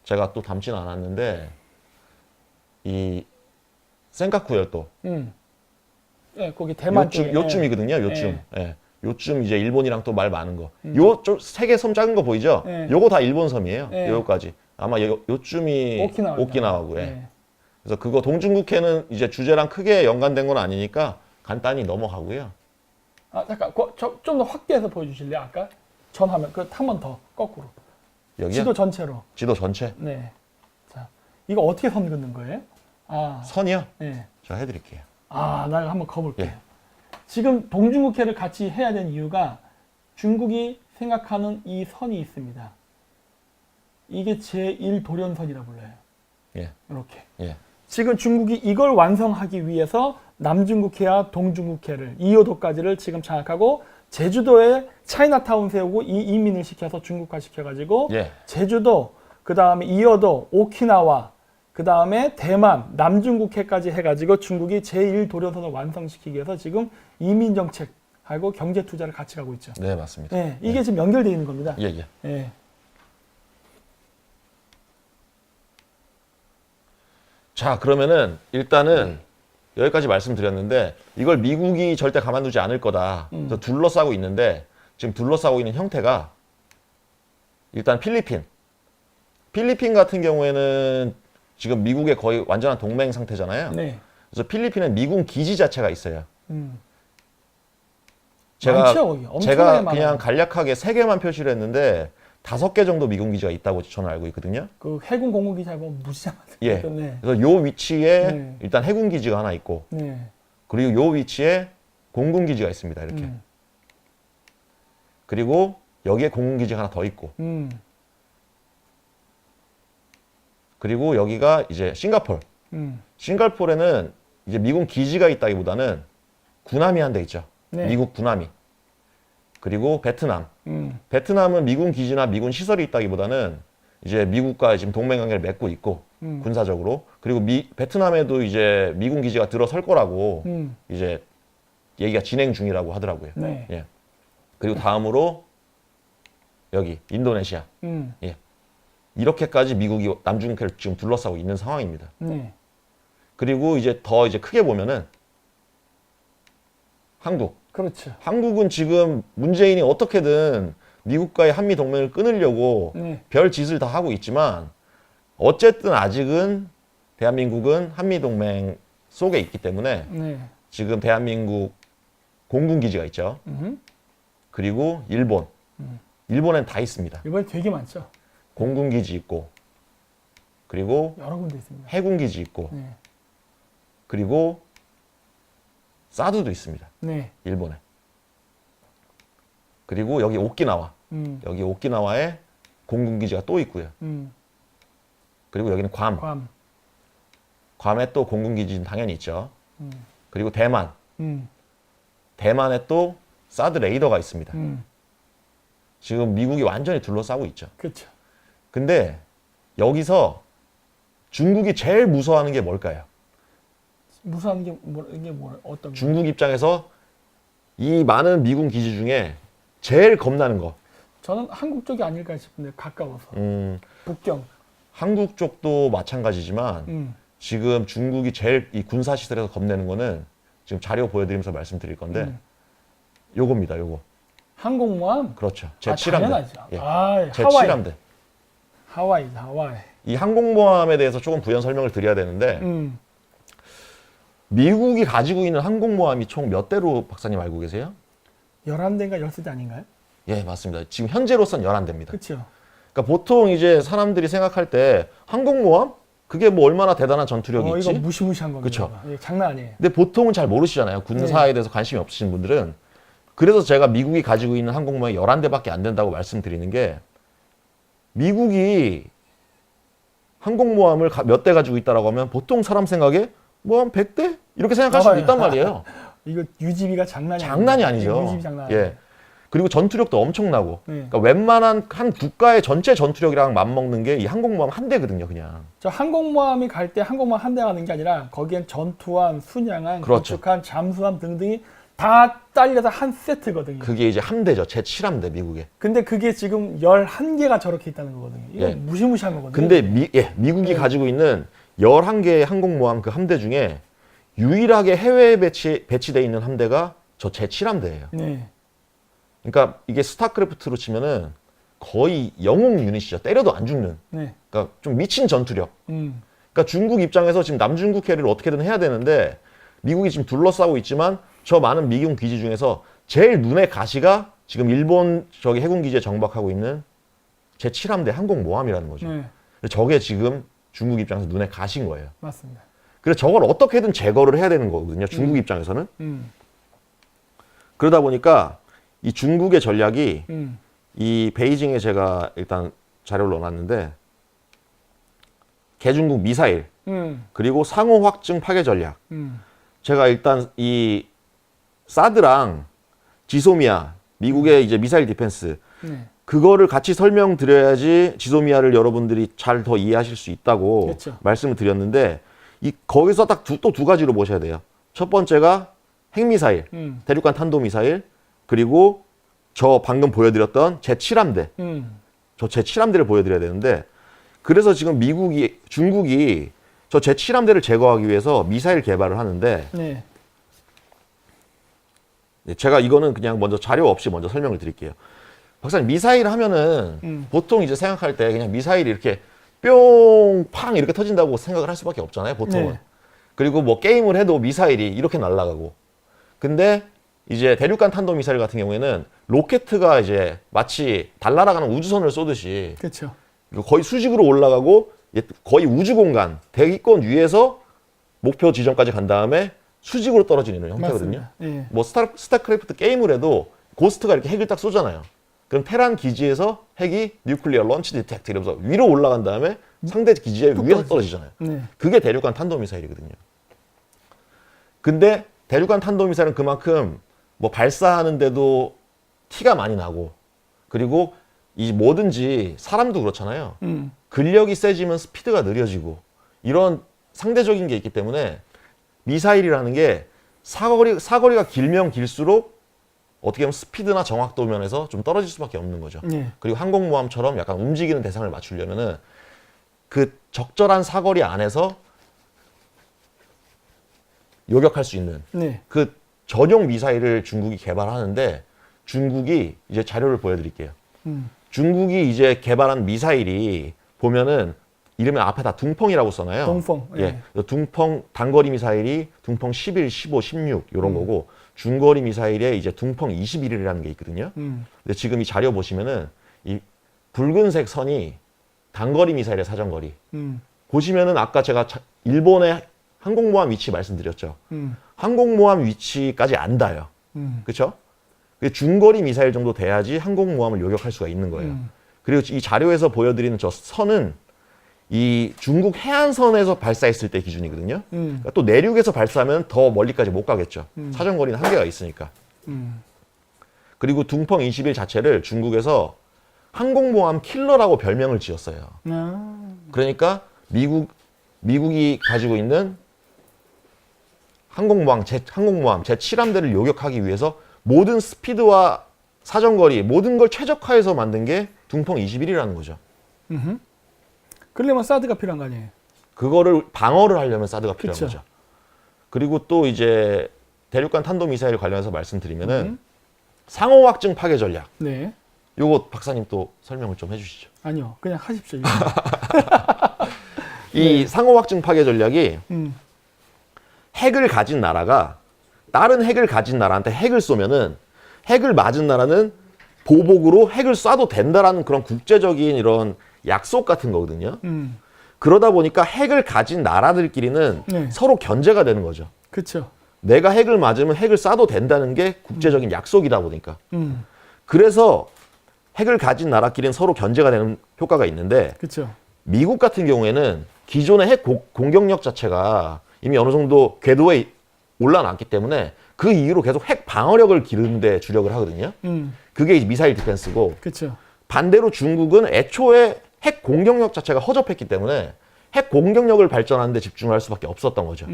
Speaker 2: 제가 또 담지는 않았는데 이 센카쿠 열도
Speaker 1: 예, 거기 대만 쪽에.
Speaker 2: 요쯤이거든요. 요쯤.
Speaker 1: 예.
Speaker 2: 예. 요쯤 이제 일본이랑 또 말 많은 거. 요 세계 섬 작은 거 보이죠?
Speaker 1: 예.
Speaker 2: 요거 다 일본 섬이에요.
Speaker 1: 예.
Speaker 2: 요거까지. 아마 요쯤이 오키나와고. 예.
Speaker 1: 예.
Speaker 2: 그래서 그거 동중국해는 이제 주제랑 크게 연관된 건 아니니까 간단히 넘어가고요.
Speaker 1: 아, 잠깐, 좀 더 확대해서 보여주실래요? 아까 전화면 그 한 번 더 거꾸로.
Speaker 2: 여기요?
Speaker 1: 지도 전체로.
Speaker 2: 지도 전체.
Speaker 1: 네. 자, 이거 어떻게 선 긋는 거예요? 아,
Speaker 2: 선이요?
Speaker 1: 네.
Speaker 2: 제가 해드릴게요.
Speaker 1: 아, 나 한번 거볼게요.
Speaker 2: 예.
Speaker 1: 지금 동중국해를 같이 해야 되는 이유가 중국이 생각하는 이 선이 있습니다. 이게 제1도련선이라 불러요.
Speaker 2: 예.
Speaker 1: 이렇게.
Speaker 2: 예.
Speaker 1: 지금 중국이 이걸 완성하기 위해서 남중국해와 동중국해를 이어도까지를 지금 장악하고 제주도에 차이나타운 세우고 이민을 시켜서 중국화 시켜가지고
Speaker 2: 예.
Speaker 1: 제주도, 그 다음에 이어도, 오키나와, 그 다음에 대만, 남중국해까지 해가지고 중국이 제1도련선을 완성시키기 위해서 지금 이민정책하고 경제투자를 같이 가고 있죠.
Speaker 2: 네, 맞습니다.
Speaker 1: 네, 이게 지금 연결되어 있는 겁니다.
Speaker 2: 예, 예.
Speaker 1: 네.
Speaker 2: 자, 그러면은 일단은 여기까지 말씀드렸는데 이걸 미국이 절대 가만두지 않을 거다. 그래서 둘러싸고 있는데 지금 둘러싸고 있는 형태가 일단 필리핀 같은 경우에는 지금 미국의 거의 완전한 동맹 상태잖아요.
Speaker 1: 네.
Speaker 2: 그래서 필리핀은 미군 기지 자체가 있어요.
Speaker 1: 많죠, 거기. 엄청나게
Speaker 2: 제가
Speaker 1: 많아요.
Speaker 2: 그냥 간략하게 3개만 표시를 했는데 5개 정도 미군 기지가 있다고 저는 알고 있거든요.
Speaker 1: 그 해군 공군기 잘 보면 무시하거든요.
Speaker 2: 예.
Speaker 1: 네.
Speaker 2: 그래서 요 위치에
Speaker 1: 네.
Speaker 2: 일단 해군 기지가 하나 있고
Speaker 1: 네.
Speaker 2: 그리고 요 위치에 공군 기지가 있습니다. 이렇게. 그리고 여기에 공군 기지가 하나 더 있고 그리고 여기가 이제 싱가포르. 싱가포르에는 이제 미군 기지가 있다기보다는 군함이 한 대 있죠.
Speaker 1: 네.
Speaker 2: 미국 군함이. 그리고 베트남.
Speaker 1: 음.
Speaker 2: 베트남은 미군 기지나 미군 시설이 있다기보다는 이제 미국과 지금 동맹 관계를 맺고 있고 군사적으로. 그리고 베트남에도 이제 미군 기지가 들어설 거라고 이제 얘기가 진행 중이라고 하더라고요.
Speaker 1: 네.
Speaker 2: 예. 그리고 다음으로 여기 인도네시아. 예. 이렇게까지 미국이 남중국해를 지금 둘러싸고 있는 상황입니다.
Speaker 1: 네.
Speaker 2: 그리고 이제 더 이제 크게 보면은 한국.
Speaker 1: 그렇죠.
Speaker 2: 한국은 지금 문재인이 어떻게든 미국과의 한미 동맹을 끊으려고
Speaker 1: 네.
Speaker 2: 별 짓을 다 하고 있지만 어쨌든 아직은 대한민국은 한미 동맹 속에 있기 때문에
Speaker 1: 네.
Speaker 2: 지금 대한민국 공군 기지가 있죠. 그리고 일본. 일본엔 다 있습니다.
Speaker 1: 이번에 되게 많죠.
Speaker 2: 공군 기지 있고 그리고
Speaker 1: 여러 군데 있습니다.
Speaker 2: 해군 기지 있고
Speaker 1: 네.
Speaker 2: 그리고 사드도 있습니다.
Speaker 1: 네.
Speaker 2: 일본에. 그리고 여기 오키나와. 여기 오키나와에 공군 기지가 또 있고요. 그리고 여기는 괌.
Speaker 1: 괌.
Speaker 2: 괌에 또 공군 기지는 당연히 있죠. 그리고 대만.
Speaker 1: 음.
Speaker 2: 대만에 또 사드 레이더가 있습니다.
Speaker 1: 음.
Speaker 2: 지금 미국이 완전히 둘러싸고 있죠.
Speaker 1: 그렇죠.
Speaker 2: 근데 여기서 중국이 제일 무서워하는 게 뭘까요?
Speaker 1: 무서운 게 이게 어떤 거?
Speaker 2: 중국 입장에서 이 많은 미군 기지 중에 제일 겁나는 거.
Speaker 1: 저는 한국 쪽이 아닐까 싶은데 가까워서. 북경.
Speaker 2: 한국 쪽도 마찬가지지만 지금 중국이 제일 이 군사 시설에서 겁내는 거는 지금 자료 보여드리면서 말씀드릴 건데 요겁니다. 요거.
Speaker 1: 항공모함?
Speaker 2: 그렇죠.
Speaker 1: 아,
Speaker 2: 제7함대.
Speaker 1: 당연하죠.
Speaker 2: 예.
Speaker 1: 하와이.
Speaker 2: 제7함대.
Speaker 1: 하와이.
Speaker 2: 이 항공모함에 대해서 조금 부연 설명을 드려야 되는데 미국이 가지고 있는 항공모함이 총 몇 대로 박사님 알고 계세요?
Speaker 1: 11대인가 13대 아닌가요?
Speaker 2: 예, 맞습니다. 지금 현재로선 11대입니다.
Speaker 1: 그렇죠.
Speaker 2: 그러니까 보통 이제 사람들이 생각할 때 항공모함? 그게 뭐 얼마나 대단한 전투력이 있지?
Speaker 1: 이거 무시무시한 겁니다.
Speaker 2: 그쵸.
Speaker 1: 예, 장난 아니에요.
Speaker 2: 근데 보통은 잘 모르시잖아요. 군사에
Speaker 1: 네.
Speaker 2: 대해서 관심이 없으신 분들은. 그래서 제가 미국이 가지고 있는 항공모함이 11대밖에 안 된다고 말씀드리는 게 미국이 항공모함을 몇 대 가지고 있다라고 하면 보통 사람 생각에 뭐 한 100대? 이렇게 생각할 수도 있단 말이에요.
Speaker 1: 이거 유지비가
Speaker 2: 장난이 아니죠.
Speaker 1: 유지비 장난 아니에요.
Speaker 2: 예. 그리고 전투력도 엄청나고.
Speaker 1: 네.
Speaker 2: 그러니까 웬만한 한 국가의 전체 전투력이랑 맞먹는 게 이 항공모함 한 대거든요, 그냥.
Speaker 1: 저 항공모함이 갈 때 항공모함 한 대 가는 게 아니라 거기엔 전투함, 순양함,
Speaker 2: 그렇죠.
Speaker 1: 건축함, 잠수함 등등이 다 딸려서 한 세트거든요.
Speaker 2: 그게 이제 함대죠. 제7함대 미국에.
Speaker 1: 근데 그게 지금 11개가 저렇게 있다는 거거든요. 이거
Speaker 2: 예.
Speaker 1: 무시무시한 거거든요.
Speaker 2: 근데 미국이
Speaker 1: 네.
Speaker 2: 가지고 있는 11개의 항공모함 그 함대 중에 유일하게 해외에 배치되어 있는 함대가 저 제7함대예요.
Speaker 1: 네.
Speaker 2: 그러니까 이게 스타크래프트로 치면은 거의 영웅 유닛이죠. 때려도 안 죽는.
Speaker 1: 네.
Speaker 2: 그러니까 좀 미친 전투력. 그러니까 중국 입장에서 지금 남중국 해를 어떻게든 해야 되는데 미국이 지금 둘러싸고 있지만 저 많은 미군 기지 중에서 제일 눈에 가시가 지금 일본 저기 해군 기지에 정박하고 있는 제7함대 항공모함이라는 거죠.
Speaker 1: 네.
Speaker 2: 저게 지금 중국 입장에서 눈에 가신 거예요.
Speaker 1: 맞습니다.
Speaker 2: 그래서 저걸 어떻게든 제거를 해야 되는 거거든요. 중국 입장에서는. 그러다 보니까 이 중국의 전략이 이 베이징에 제가 일단 자료를 넣어놨는데 개중국 미사일 그리고 상호 확증 파괴 전략. 제가 일단 이 사드랑 지소미아 미국의 이제 미사일 디펜스
Speaker 1: 네.
Speaker 2: 그거를 같이 설명드려야지 지소미아를 여러분들이 잘 더 이해하실 수 있다고
Speaker 1: 그렇죠.
Speaker 2: 말씀을 드렸는데 거기서 딱 또 두 가지로 보셔야 돼요. 첫 번째가 핵미사일, 대륙간 탄도미사일 그리고 저 방금 보여드렸던 제7함대 저 제7함대를 보여드려야 되는데 그래서 지금 중국이 저 제7함대를 제거하기 위해서 미사일 개발을 하는데
Speaker 1: 네.
Speaker 2: 제가 이거는 그냥 먼저 자료 없이 먼저 설명을 드릴게요. 박사님 미사일 하면은 보통 이제 생각할 때 그냥 미사일이 이렇게 뿅, 팡 이렇게 터진다고 생각을 할 수밖에 없잖아요, 보통은.
Speaker 1: 네.
Speaker 2: 그리고 뭐 게임을 해도 미사일이 이렇게 날아가고. 근데 이제 대륙간 탄도 미사일 같은 경우에는 로켓가 이제 마치 달날아가는 우주선을 쏘듯이
Speaker 1: 그렇죠.
Speaker 2: 거의 수직으로 올라가고 거의 우주 공간, 대기권 위에서 목표 지점까지 간 다음에 수직으로 떨어지는 형태거든요.
Speaker 1: 네.
Speaker 2: 뭐 스타크래프트 게임을 해도 고스트가 이렇게 핵을 딱 쏘잖아요. 그럼 테란 기지에서 핵이 뉴클리어 런치 디텍트 이러면서 위로 올라간 다음에 상대 기지에 위에서 떨어지잖아요.
Speaker 1: 네.
Speaker 2: 그게 대륙간 탄도미사일이거든요. 근데 대륙간 탄도미사일은 그만큼 뭐 발사하는데도 티가 많이 나고 그리고 이 뭐든지 사람도 그렇잖아요. 근력이 세지면 스피드가 느려지고 이런 상대적인 게 있기 때문에 미사일이라는 게 사거리가 길면 길수록 어떻게 보면 스피드나 정확도 면에서 좀 떨어질 수밖에 없는 거죠.
Speaker 1: 네.
Speaker 2: 그리고 항공모함처럼 약간 움직이는 대상을 맞추려면은 그 적절한 사거리 안에서 요격할 수 있는
Speaker 1: 네.
Speaker 2: 그 전용 미사일을 중국이 개발하는데 중국이 이제 자료를 보여드릴게요. 중국이 이제 개발한 미사일이 보면은 이름이 앞에 다 둥펑이라고 써놔요.
Speaker 1: 동펑.
Speaker 2: 예. 둥펑 단거리 미사일이 둥펑 11, 15, 16 이런 거고 중거리 미사일에 이제 둥펑 21이라는 게 있거든요. 근데 지금 이 자료 보시면은 이 붉은색 선이 단거리 미사일의 사정거리. 보시면은 아까 제가 일본의 항공모함 위치 말씀드렸죠. 항공모함 위치까지 안 닿아요. 그렇죠? 중거리 미사일 정도 돼야지 항공모함을 요격할 수가 있는 거예요. 그리고 이 자료에서 보여드리는 저 선은 이 중국 해안선에서 발사했을 때 기준이거든요. 그러니까 또 내륙에서 발사하면 더 멀리까지 못 가겠죠. 사정거리는 한계가 있으니까. 그리고 둥펑 21 자체를 중국에서 항공모함 킬러라고 별명을 지었어요. 그러니까 미국이 가지고 있는 항공모함 제7함대를 요격하기 위해서 모든 스피드와 사정거리 모든 걸 최적화해서 만든 게 둥펑 21이라는 거죠.
Speaker 1: 그러려면 사드가 필요한 거 아니에요?
Speaker 2: 그거를 방어를 하려면 사드가 필요한
Speaker 1: 그쵸.
Speaker 2: 거죠. 그리고 또 이제 대륙간 탄도미사일 관련해서 말씀드리면은 상호 확증 파괴 전략.
Speaker 1: 네.
Speaker 2: 요거 박사님 또 설명을 좀 해주시죠.
Speaker 1: 아니요. 그냥 하십시오.
Speaker 2: 이 상호 확증 파괴 전략이 핵을 가진 나라가 다른 핵을 가진 나라한테 핵을 쏘면은 핵을 맞은 나라는 보복으로 핵을 쏴도 된다라는 그런 국제적인 이런 약속 같은 거거든요. 그러다 보니까 핵을 가진 나라들끼리는
Speaker 1: 네.
Speaker 2: 서로 견제가 되는 거죠.
Speaker 1: 그렇죠.
Speaker 2: 내가 핵을 맞으면 핵을 쏴도 된다는 게 국제적인 약속이다 보니까. 그래서 핵을 가진 나라끼리는 서로 견제가 되는 효과가 있는데
Speaker 1: 그렇죠.
Speaker 2: 미국 같은 경우에는 기존의 핵 공격력 자체가 이미 어느 정도 궤도에 올라놨기 때문에 그 이후로 계속 핵 방어력을 기르는 데 주력을 하거든요. 그게 이제 미사일 디펜스고
Speaker 1: 그렇죠.
Speaker 2: 반대로 중국은 애초에 핵 공격력 자체가 허접했기 때문에 핵 공격력을 발전하는 데 집중을 할 수밖에 없었던 거죠.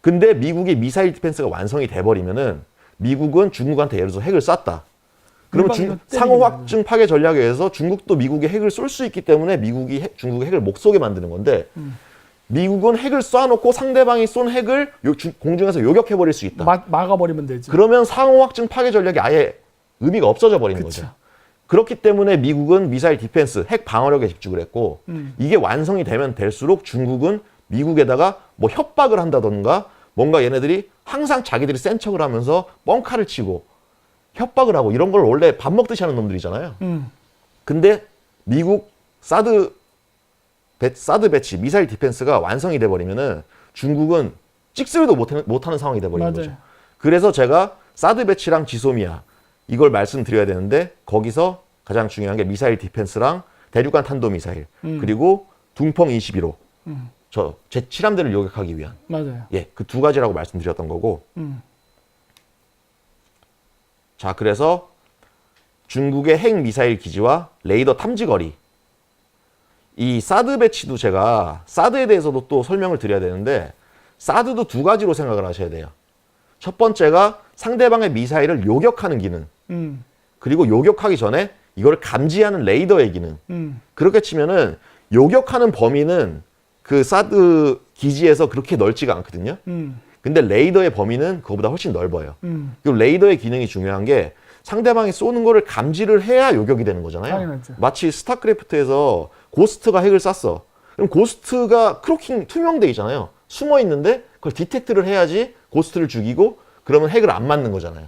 Speaker 2: 근데 미국의 미사일 디펜스가 완성이 돼버리면은 미국은 중국한테 예를 들어서 핵을 쐈다. 그러면 상호 확증 파괴 전략에 의해서 중국도 미국의 핵을 쏠 수 있기 때문에 미국이 중국의 핵을 못 쏘게 만드는 건데 미국은 핵을 쏴놓고 상대방이 쏜 핵을 공중에서 요격해버릴 수 있다.
Speaker 1: 막아버리면 되지.
Speaker 2: 그러면 상호 확증 파괴 전략이 아예 의미가 없어져 버리는
Speaker 1: 그쵸.
Speaker 2: 거죠. 그렇기 때문에 미국은 미사일 디펜스, 핵 방어력에 집중을 했고 이게 완성이 되면 될수록 중국은 미국에다가 뭐 협박을 한다던가 뭔가 얘네들이 항상 자기들이 센 척을 하면서 뻥카를 치고 협박을 하고 이런 걸 원래 밥 먹듯이 하는 놈들이잖아요. 근데 미국 사드 배치, 미사일 디펜스가 완성이 돼버리면은 중국은 찍소리도 못하는 상황이 돼버리는
Speaker 1: 맞아요.
Speaker 2: 거죠. 그래서 제가 사드 배치랑 지소미아 이걸 말씀드려야 되는데 거기서 가장 중요한 게 미사일 디펜스랑 대륙간 탄도미사일 그리고 둥펑 21호 저 제7함대를 요격하기 위한
Speaker 1: 맞아요.
Speaker 2: 예, 그 두 가지라고 말씀드렸던 거고 자 그래서 중국의 핵 미사일 기지와 레이더 탐지 거리 이 사드 배치도 제가 사드에 대해서도 또 설명을 드려야 되는데 사드도 두 가지로 생각을 하셔야 돼요. 첫 번째가 상대방의 미사일을 요격하는 기능 그리고 요격하기 전에 이걸 감지하는 레이더의 기능 그렇게 치면은 요격하는 범위는 그 사드 기지에서 그렇게 넓지가 않거든요. 근데 레이더의 범위는 그거보다 훨씬 넓어요. 그리고 레이더의 기능이 중요한 게 상대방이 쏘는 거를 감지를 해야 요격이 되는 거잖아요.
Speaker 1: 당연하죠.
Speaker 2: 마치 스타크래프트에서 고스트가 핵을 쐈어. 그럼 고스트가 크로킹 투명돼 있잖아요. 숨어 있는데 그걸 디텍트를 해야지 고스트를 죽이고 그러면 핵을 안 맞는 거잖아요.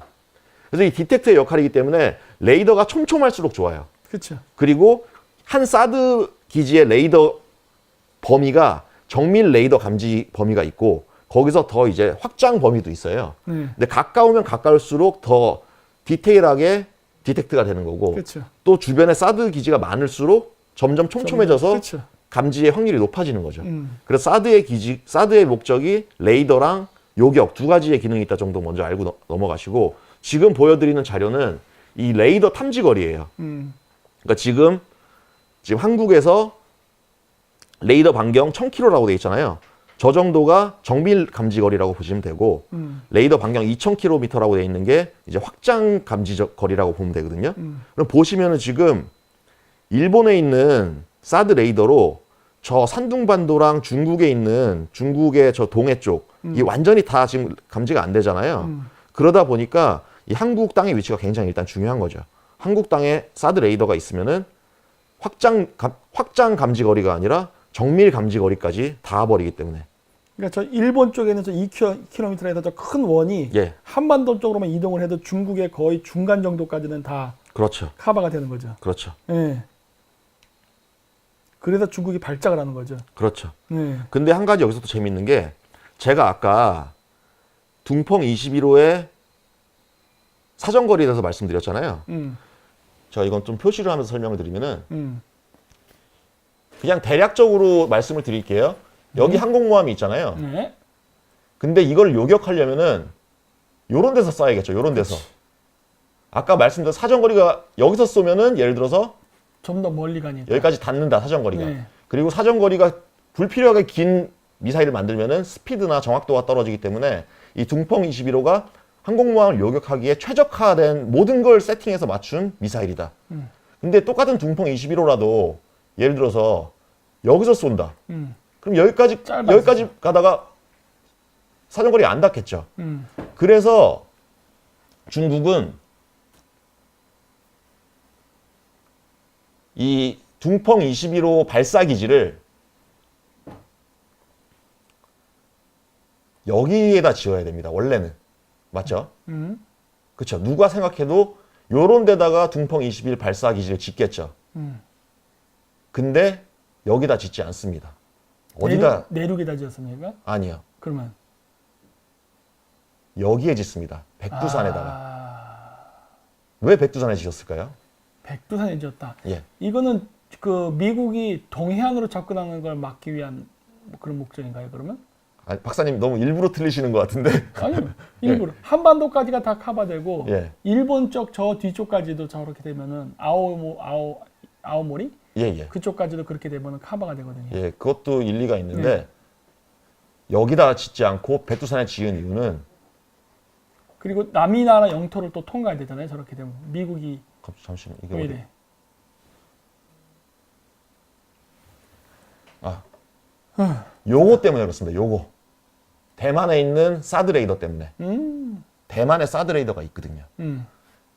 Speaker 2: 그래서 이 디텍트의 역할이기 때문에 레이더가 촘촘할수록 좋아요.
Speaker 1: 그렇죠.
Speaker 2: 그리고 한 사드 기지의 레이더 범위가 정밀 레이더 감지 범위가 있고 거기서 더 이제 확장 범위도 있어요. 근데 가까우면 가까울수록 더 디테일하게 디텍트가 되는 거고
Speaker 1: 그쵸.
Speaker 2: 또 주변에 사드 기지가 많을수록 점점 촘촘해져서
Speaker 1: 그쵸.
Speaker 2: 감지의 확률이 높아지는 거죠. 그래서 사드의 목적이 레이더랑 요격 두 가지의 기능이 있다 정도 먼저 알고 넘어가시고 지금 보여드리는 자료는 이 레이더 탐지 거리예요. 그러니까 지금 한국에서 레이더 반경 1000km라고 돼 있잖아요. 저 정도가 정밀 감지 거리라고 보시면 되고 레이더 반경 2000km라고 돼 있는 게 이제 확장 감지 거리라고 보면 되거든요. 그럼 보시면은 지금 일본에 있는 사드 레이더로 저 산둥반도랑 중국에 있는 중국의 저 동해 쪽, 이 완전히 다 지금 감지가 안 되잖아요. 그러다 보니까 이 한국 땅의 위치가 굉장히 일단 중요한 거죠. 한국 땅에 사드 레이더가 있으면은 확장 감지 거리가 아니라 정밀 감지 거리까지 닿아버리기 때문에.
Speaker 1: 그러니까 저 일본 쪽에는 저 2km에서 저 큰 원이
Speaker 2: 예.
Speaker 1: 한반도 쪽으로만 이동을 해도 중국의 거의 중간 정도까지는 다
Speaker 2: 그렇죠.
Speaker 1: 커버가 되는 거죠.
Speaker 2: 그렇죠.
Speaker 1: 예. 그래서 중국이 발작을 하는 거죠.
Speaker 2: 그렇죠.
Speaker 1: 예.
Speaker 2: 근데 한 가지 여기서 또 재밌는 게 제가 아까 둥펑 21호의 사정거리에 대해서 말씀드렸잖아요. 저 이건 좀 표시를 하면서 설명을 드리면은 그냥 대략적으로 말씀을 드릴게요. 여기 항공모함이 있잖아요.
Speaker 1: 네.
Speaker 2: 근데 이걸 요격하려면은 요런 데서 쏴야겠죠. 요런 데서. 아까 말씀드린 사정거리가 여기서 쏘면은 예를 들어서
Speaker 1: 좀 더 멀리 가니까.
Speaker 2: 여기까지 닿는다, 사정거리가.
Speaker 1: 네.
Speaker 2: 그리고 사정거리가 불필요하게 긴 미사일을 만들면은 스피드나 정확도가 떨어지기 때문에 이 둥펑 21호가 항공모함을 요격하기에 최적화된 모든 걸 세팅해서 맞춘 미사일이다. 근데 똑같은 둥펑 21호라도 예를 들어서 여기서 쏜다. 그럼 여기까지 가다가 사정거리 안 닿겠죠. 그래서 중국은 이 둥펑 21호 발사 기지를 여기에다 지어야 됩니다. 원래는. 맞죠? 그렇죠. 누가 생각해도 요런 데다가 둥펑 21 발사 기지를 짓겠죠. 근데 여기다 짓지 않습니다. 어디다?
Speaker 1: 내륙에다 지었습니까?
Speaker 2: 아니요.
Speaker 1: 그러면
Speaker 2: 여기에 짓습니다. 백두산에다가. 왜 백두산에 지었을까요?
Speaker 1: 백두산에 지었다.
Speaker 2: 예.
Speaker 1: 이거는 그 미국이 동해안으로 접근하는 걸 막기 위한 뭐 그런 목적인가요? 그러면?
Speaker 2: 아니, 박사님 너무 일부러 틀리시는 것 같은데.
Speaker 1: 아니요. 일부러 한반도까지가 다 커버되고
Speaker 2: 예.
Speaker 1: 일본 쪽 저 뒤쪽까지도 저렇게 되면은 아오모리
Speaker 2: 예.
Speaker 1: 그쪽까지도 그렇게 되면은 커버가 되거든요.
Speaker 2: 예, 그것도 일리가 있는데 여기다 짓지 않고 백두산에 지은 이유는
Speaker 1: 그리고 남이나라 영토를 또 통과해야 되잖아요. 저렇게 되면 미국이
Speaker 2: 잠시만 이게
Speaker 1: 왜
Speaker 2: 어디?
Speaker 1: 이래?
Speaker 2: 요거 때문에 그렇습니다. 요거 대만에 있는 사드 레이더 때문에. 대만에 사드 레이더가 있거든요.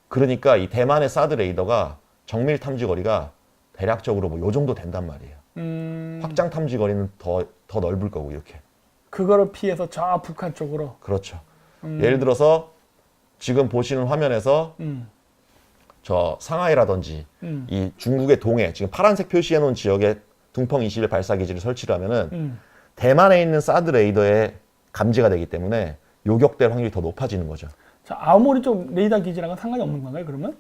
Speaker 2: 그러니까 이 대만의 사드 레이더가 정밀 탐지 거리가 대략적으로 뭐 요 정도 된단 말이에요. 확장 탐지 거리는 더 넓을 거고 이렇게.
Speaker 1: 그거를 피해서 저 북한 쪽으로.
Speaker 2: 그렇죠. 예를 들어서 지금 보시는 화면에서 저 상하이라든지 이 중국의 동해 지금 파란색 표시해 놓은 지역에 둥펑 21 발사 기지를 설치를 하면은 대만에 있는 사드 레이더에 감지가 되기 때문에 요격될 확률이 더 높아지는 거죠.
Speaker 1: 자, 아오모리 쪽 레이더 기지랑은 상관이 없는 건가요? 그러면?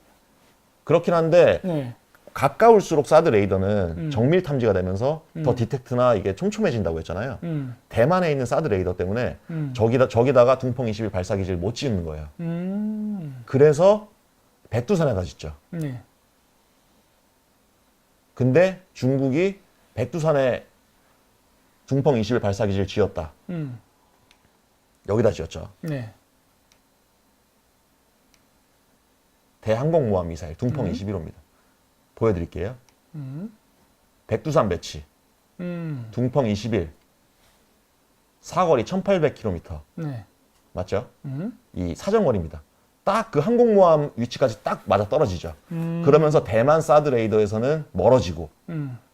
Speaker 2: 그렇긴 한데
Speaker 1: 네.
Speaker 2: 가까울수록 사드 레이더는 정밀 탐지가 되면서 더 디텍트나 이게 촘촘해진다고 했잖아요. 대만에 있는 사드 레이더 때문에 저기다가 둥펑 21 발사 기지를 못 짓는 거예요. 그래서 백두산에다 짓죠.
Speaker 1: 네.
Speaker 2: 근데 중국이 백두산에 둥펑 21 발사 기지를 지었다. 여기다 지었죠.
Speaker 1: 네.
Speaker 2: 대항공모함 미사일 둥펑 21호입니다. 보여드릴게요. 백두산 배치 둥펑 21 사거리 1800km
Speaker 1: 네.
Speaker 2: 맞죠? 이 사정거리입니다. 딱 그 항공모함 위치까지 딱 맞아 떨어지죠. 그러면서 대만 사드 레이더에서는 멀어지고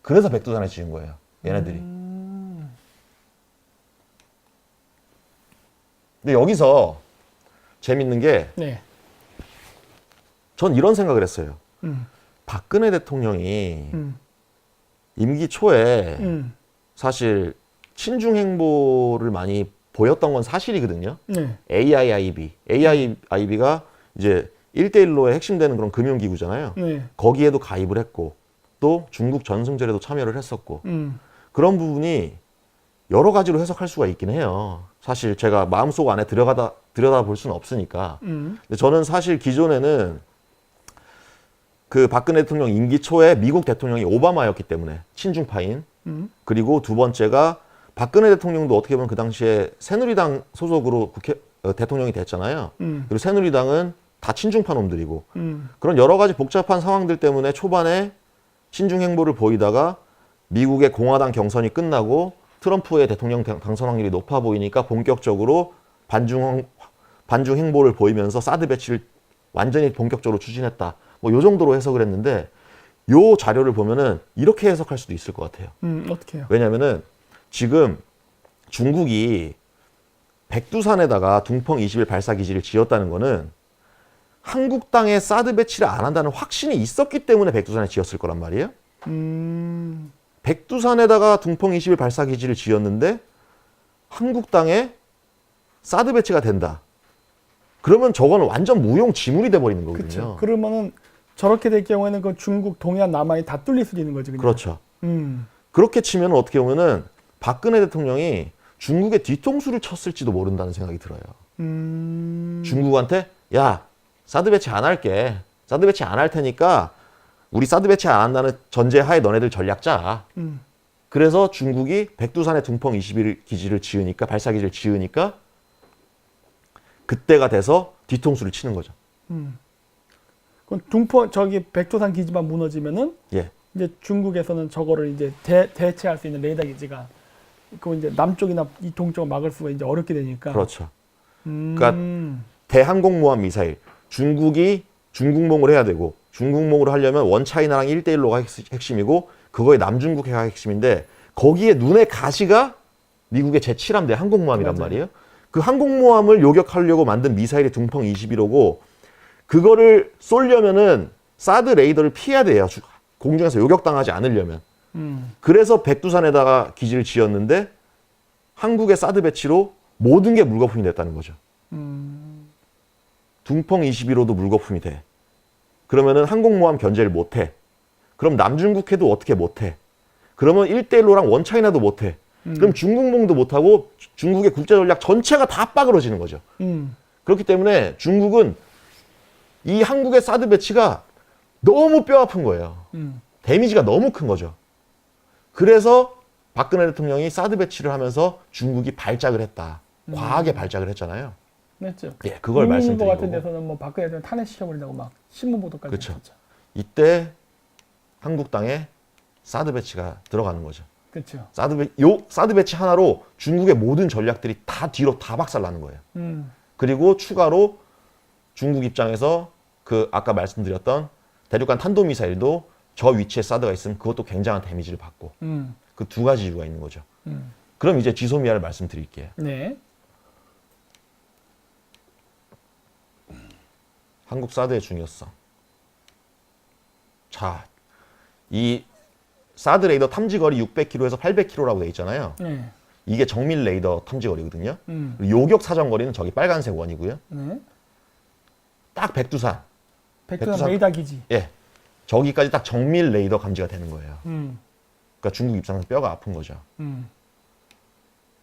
Speaker 2: 그래서 백두산에 지은 거예요. 얘네들이. 근데 여기서 재밌는 게
Speaker 1: 네.
Speaker 2: 전 이런 생각을 했어요. 박근혜 대통령이 임기 초에 사실 친중 행보를 많이 보였던 건 사실이거든요.
Speaker 1: 네.
Speaker 2: AIIB가 이제 1대1로의 핵심되는 그런 금융기구잖아요.
Speaker 1: 네.
Speaker 2: 거기에도 가입을 했고 또 중국 전승절에도 참여를 했었고 그런 부분이 여러 가지로 해석할 수가 있긴 해요. 사실 제가 마음속 안에 들여다 볼 수는 없으니까. 근데 저는 사실 기존에는 그 박근혜 대통령 임기 초에 미국 대통령이 오바마였기 때문에 친중파인 그리고 두 번째가 박근혜 대통령도 어떻게 보면 그 당시에 새누리당 소속으로 대통령이 됐잖아요. 그리고 새누리당은 다 친중파 놈들이고 그런 여러 가지 복잡한 상황들 때문에 초반에 친중 행보를 보이다가 미국의 공화당 경선이 끝나고 트럼프의 대통령 당선 확률이 높아 보이니까 본격적으로 반중 행보를 보이면서 사드 배치를 완전히 본격적으로 추진했다. 뭐 요 정도로 해석을 했는데 요 자료를 보면은 이렇게 해석할 수도 있을 것 같아요.
Speaker 1: 어떻게 해요?
Speaker 2: 왜냐면은 지금 중국이 백두산에다가 둥펑 21 발사 기지를 지었다는 거는 한국 땅에 사드 배치를 안 한다는 확신이 있었기 때문에 백두산에 지었을 거란 말이에요. 백두산에다가 둥펑 21 발사 기지를 지었는데 한국 땅에 사드 배치가 된다. 그러면 저거는 완전 무용지물이 돼 버리는 거거든요.
Speaker 1: 그렇죠. 그러면은 저렇게 될 경우에는 그 중국, 동해안, 남한이 다 뚫릴 수도 있는 거죠. 그냥.
Speaker 2: 그렇죠.
Speaker 1: 음.
Speaker 2: 그렇게 치면 어떻게 보면은 박근혜 대통령이 중국의 뒤통수를 쳤을지도 모른다는 생각이 들어요. 중국한테 야 사드 배치 안 할게. 사드 배치 안 할 테니까 우리 사드 배치 안 한다는 전제하에 너네들 전략 짜. 그래서 중국이 백두산에 둥펑 21 기지를 지으니까 발사 기지를 지으니까 그때가 돼서 뒤통수를 치는 거죠.
Speaker 1: 그럼 둥펑 저기 백두산 기지만 무너지면은
Speaker 2: 예.
Speaker 1: 이제 중국에서는 저거를 이제 대체할 수 있는 레이더 기지가 그 이제 남쪽이나 이 동쪽을 막을 수가 이제 어렵게 되니까.
Speaker 2: 그렇죠. 그러니까 대항공모함 미사일 중국이 중국몽을 해야 되고 중국몽으로 하려면 원차이나랑 1대1로가 핵심이고 그거에 남중국 해가 핵심인데 거기에 눈에 가시가 미국의 제7함대 항공모함이란
Speaker 1: 맞아요.
Speaker 2: 말이에요. 그 항공모함을 요격하려고 만든 미사일이 둥펑 21호고 그거를 쏘려면은 사드 레이더를 피해야 돼요. 공중에서 요격당하지 않으려면. 그래서 백두산에다가 기지를 지었는데 한국의 사드 배치로 모든 게 물거품이 됐다는 거죠. 둥펑 21호도 물거품이 돼. 그러면은 항공모함 견제를 못해. 그럼 남중국해도 어떻게 못해. 그러면 1대1로랑 원차이나도 못해. 그럼 중국몽도 못하고 중국의 국제전략 전체가 다 빠그러지는 거죠. 그렇기 때문에 중국은 이 한국의 사드 배치가 너무 뼈아픈 거예요. 데미지가 너무 큰 거죠. 그래서 박근혜 대통령이 사드 배치를 하면서 중국이 발작을 했다. 과하게 발작을 했잖아요.
Speaker 1: 맞죠.
Speaker 2: 예, 그걸 말씀드리고.
Speaker 1: 것 같은 데서는 뭐 박근혜 대통령 탄핵시켜버린다고 막 신문 보도까지
Speaker 2: 그렇죠.
Speaker 1: 했었죠.
Speaker 2: 이때 한국 땅에 사드 배치가 들어가는 거죠.
Speaker 1: 그렇죠.
Speaker 2: 사드 배치 하나로 중국의 모든 전략들이 다 뒤로 다 박살나는 거예요. 그리고 추가로 중국 입장에서 그 아까 말씀드렸던 대륙간 탄도미사일도 저 위치에 사드가 있으면 그것도 굉장한 데미지를 받고 그 두 가지 이유가 있는 거죠. 그럼 이제 지소미아를 말씀드릴게요.
Speaker 1: 네.
Speaker 2: 한국 사드의 중요성. 자, 이 사드 레이더 탐지거리 600km에서 800km라고 돼 있잖아요.
Speaker 1: 네.
Speaker 2: 이게 정밀 레이더 탐지거리거든요. 요격 사정거리는 저기 빨간색 원이고요.
Speaker 1: 네.
Speaker 2: 딱 백두산.
Speaker 1: 백두산 레이더 기지.
Speaker 2: 예. 저기까지 딱 정밀 레이더 감지가 되는 거예요. 그러니까 중국 입장에서 뼈가 아픈 거죠.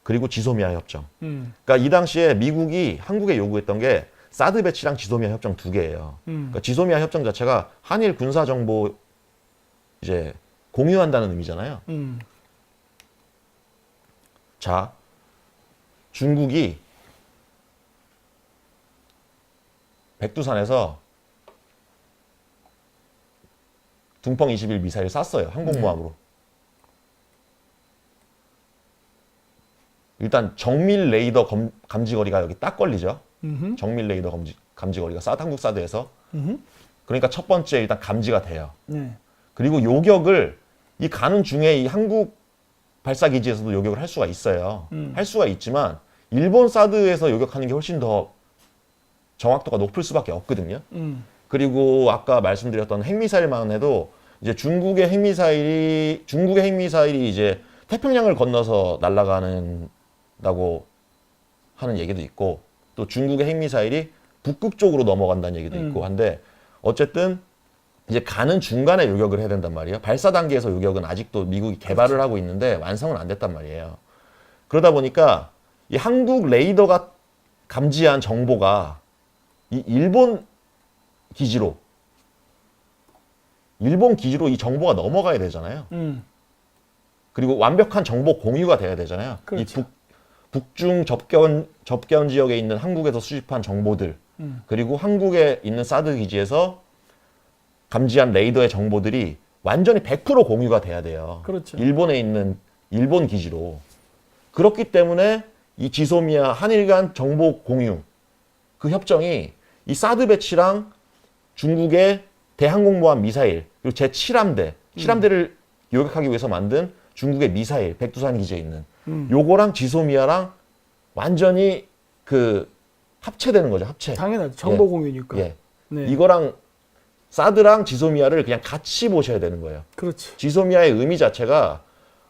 Speaker 2: 그리고 지소미아 협정. 그러니까 이 당시에 미국이 한국에 요구했던 게 사드 배치랑 지소미아 협정 두 개예요. 그러니까 지소미아 협정 자체가 한일 군사 정보 이제 공유한다는 의미잖아요. 자, 중국이 백두산에서 둥펑 21 미사일 쐈어요. 항공모함으로. 일단 정밀 레이더 감지거리가 여기 딱 걸리죠. 정밀 레이더 감지거리가 한국 사드에서. 그러니까 첫 번째 일단 감지가 돼요.
Speaker 1: 네.
Speaker 2: 그리고 요격을 이 가는 중에 이 한국 발사기지에서도 요격을 할 수가 있어요. 할 수가 있지만 일본 사드에서 요격하는 게 훨씬 더 정확도가 높을 수밖에 없거든요. 그리고 아까 말씀드렸던 핵미사일만 해도 이제 중국의 핵미사일이 이제 태평양을 건너서 날아가는다고 하는 얘기도 있고 또 중국의 핵미사일이 북극 쪽으로 넘어간다는 얘기도 있고 한데 어쨌든 이제 가는 중간에 요격을 해야 된단 말이에요. 발사 단계에서 요격은 아직도 미국이 개발을 하고 있는데 완성은 안 됐단 말이에요. 그러다 보니까 이 한국 레이더가 감지한 정보가 이 일본 기지로 이 정보가 넘어가야 되잖아요. 그리고 완벽한 정보 공유가 돼야 되잖아요.
Speaker 1: 그렇죠.
Speaker 2: 이 북중 접견 지역에 있는 한국에서 수집한 정보들 그리고 한국에 있는 사드 기지에서 감지한 레이더의 정보들이 완전히 100% 공유가 돼야 돼요.
Speaker 1: 그렇죠.
Speaker 2: 일본에 있는 일본 기지로. 그렇기 때문에 이 지소미아 한일 간 정보 공유 그 협정이 이 사드 배치랑 중국의 대항공모함 미사일 그리고 제7함대 실함대를 요격하기 위해서 만든 중국의 미사일 백두산 기지에 있는 요거랑 지소미아랑 완전히 그 합체되는 거죠. 합체.
Speaker 1: 당연하죠. 정보 공유니까.
Speaker 2: 예.
Speaker 1: 네.
Speaker 2: 이거랑 사드랑 지소미아를 그냥 같이 보셔야 되는 거예요.
Speaker 1: 그렇지.
Speaker 2: 지소미아의 의미 자체가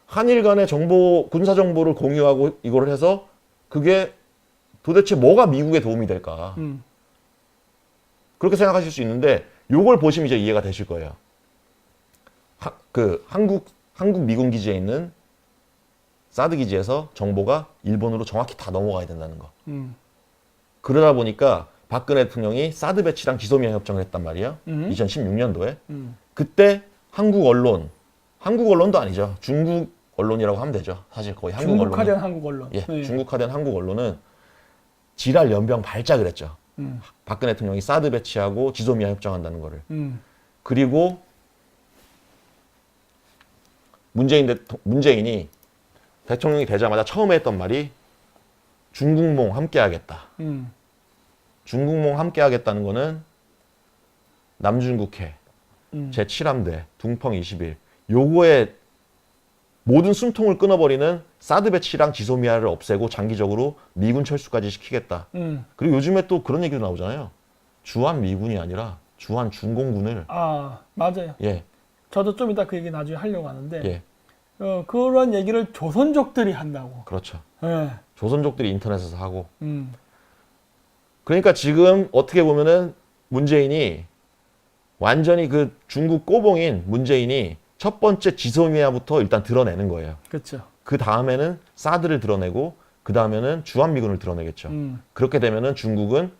Speaker 2: 한일 간의 정보, 군사 정보를 공유하고 이걸 해서 그게 도대체 뭐가 미국에 도움이 될까? 그렇게 생각하실 수 있는데 요걸 보시면 이제 이해가 되실 거예요. 한국 미군 기지에 있는 사드 기지에서 정보가 일본으로 정확히 다 넘어가야 된다는 거. 그러다 보니까 박근혜 대통령이 사드 배치랑 지소미아 협정을 했단 말이에요. 2016년도에. 그때 한국 언론도 아니죠. 중국 언론이라고 하면 되죠. 사실 거의 한국 언론.
Speaker 1: 중국화된 한국 언론.
Speaker 2: 예,
Speaker 1: 네.
Speaker 2: 중국화된 한국 언론은 지랄 연병 발작을 했죠. 박근혜 대통령이 사드 배치하고 지소미아 협정한다는 거를. 그리고 문재인이 대통령이 되자마자 처음에 했던 말이 중국몽 함께하겠다. 중국몽 함께하겠다는 거는 남중국해, 제7함대, 둥펑 21 요거에 모든 숨통을 끊어버리는 사드 배치랑 지소미아를 없애고 장기적으로 미군 철수까지 시키겠다. 그리고 요즘에 또 그런 얘기도 나오잖아요. 주한 미군이 아니라 주한 중공군을.
Speaker 1: 아, 맞아요.
Speaker 2: 예,
Speaker 1: 저도 좀 이따 그 얘기 나중에 하려고 하는데
Speaker 2: 예,
Speaker 1: 그런 얘기를 조선족들이 한다고.
Speaker 2: 그렇죠.
Speaker 1: 예.
Speaker 2: 조선족들이 인터넷에서 하고. 그러니까 지금 어떻게 보면은 문재인이 완전히 그 중국 꼬봉인 문재인이 첫 번째 지소미아부터 일단 드러내는 거예요.
Speaker 1: 그렇죠.
Speaker 2: 그 다음에는 사드를 드러내고 그 다음에는 주한미군을 드러내겠죠. 그렇게 되면은 중국은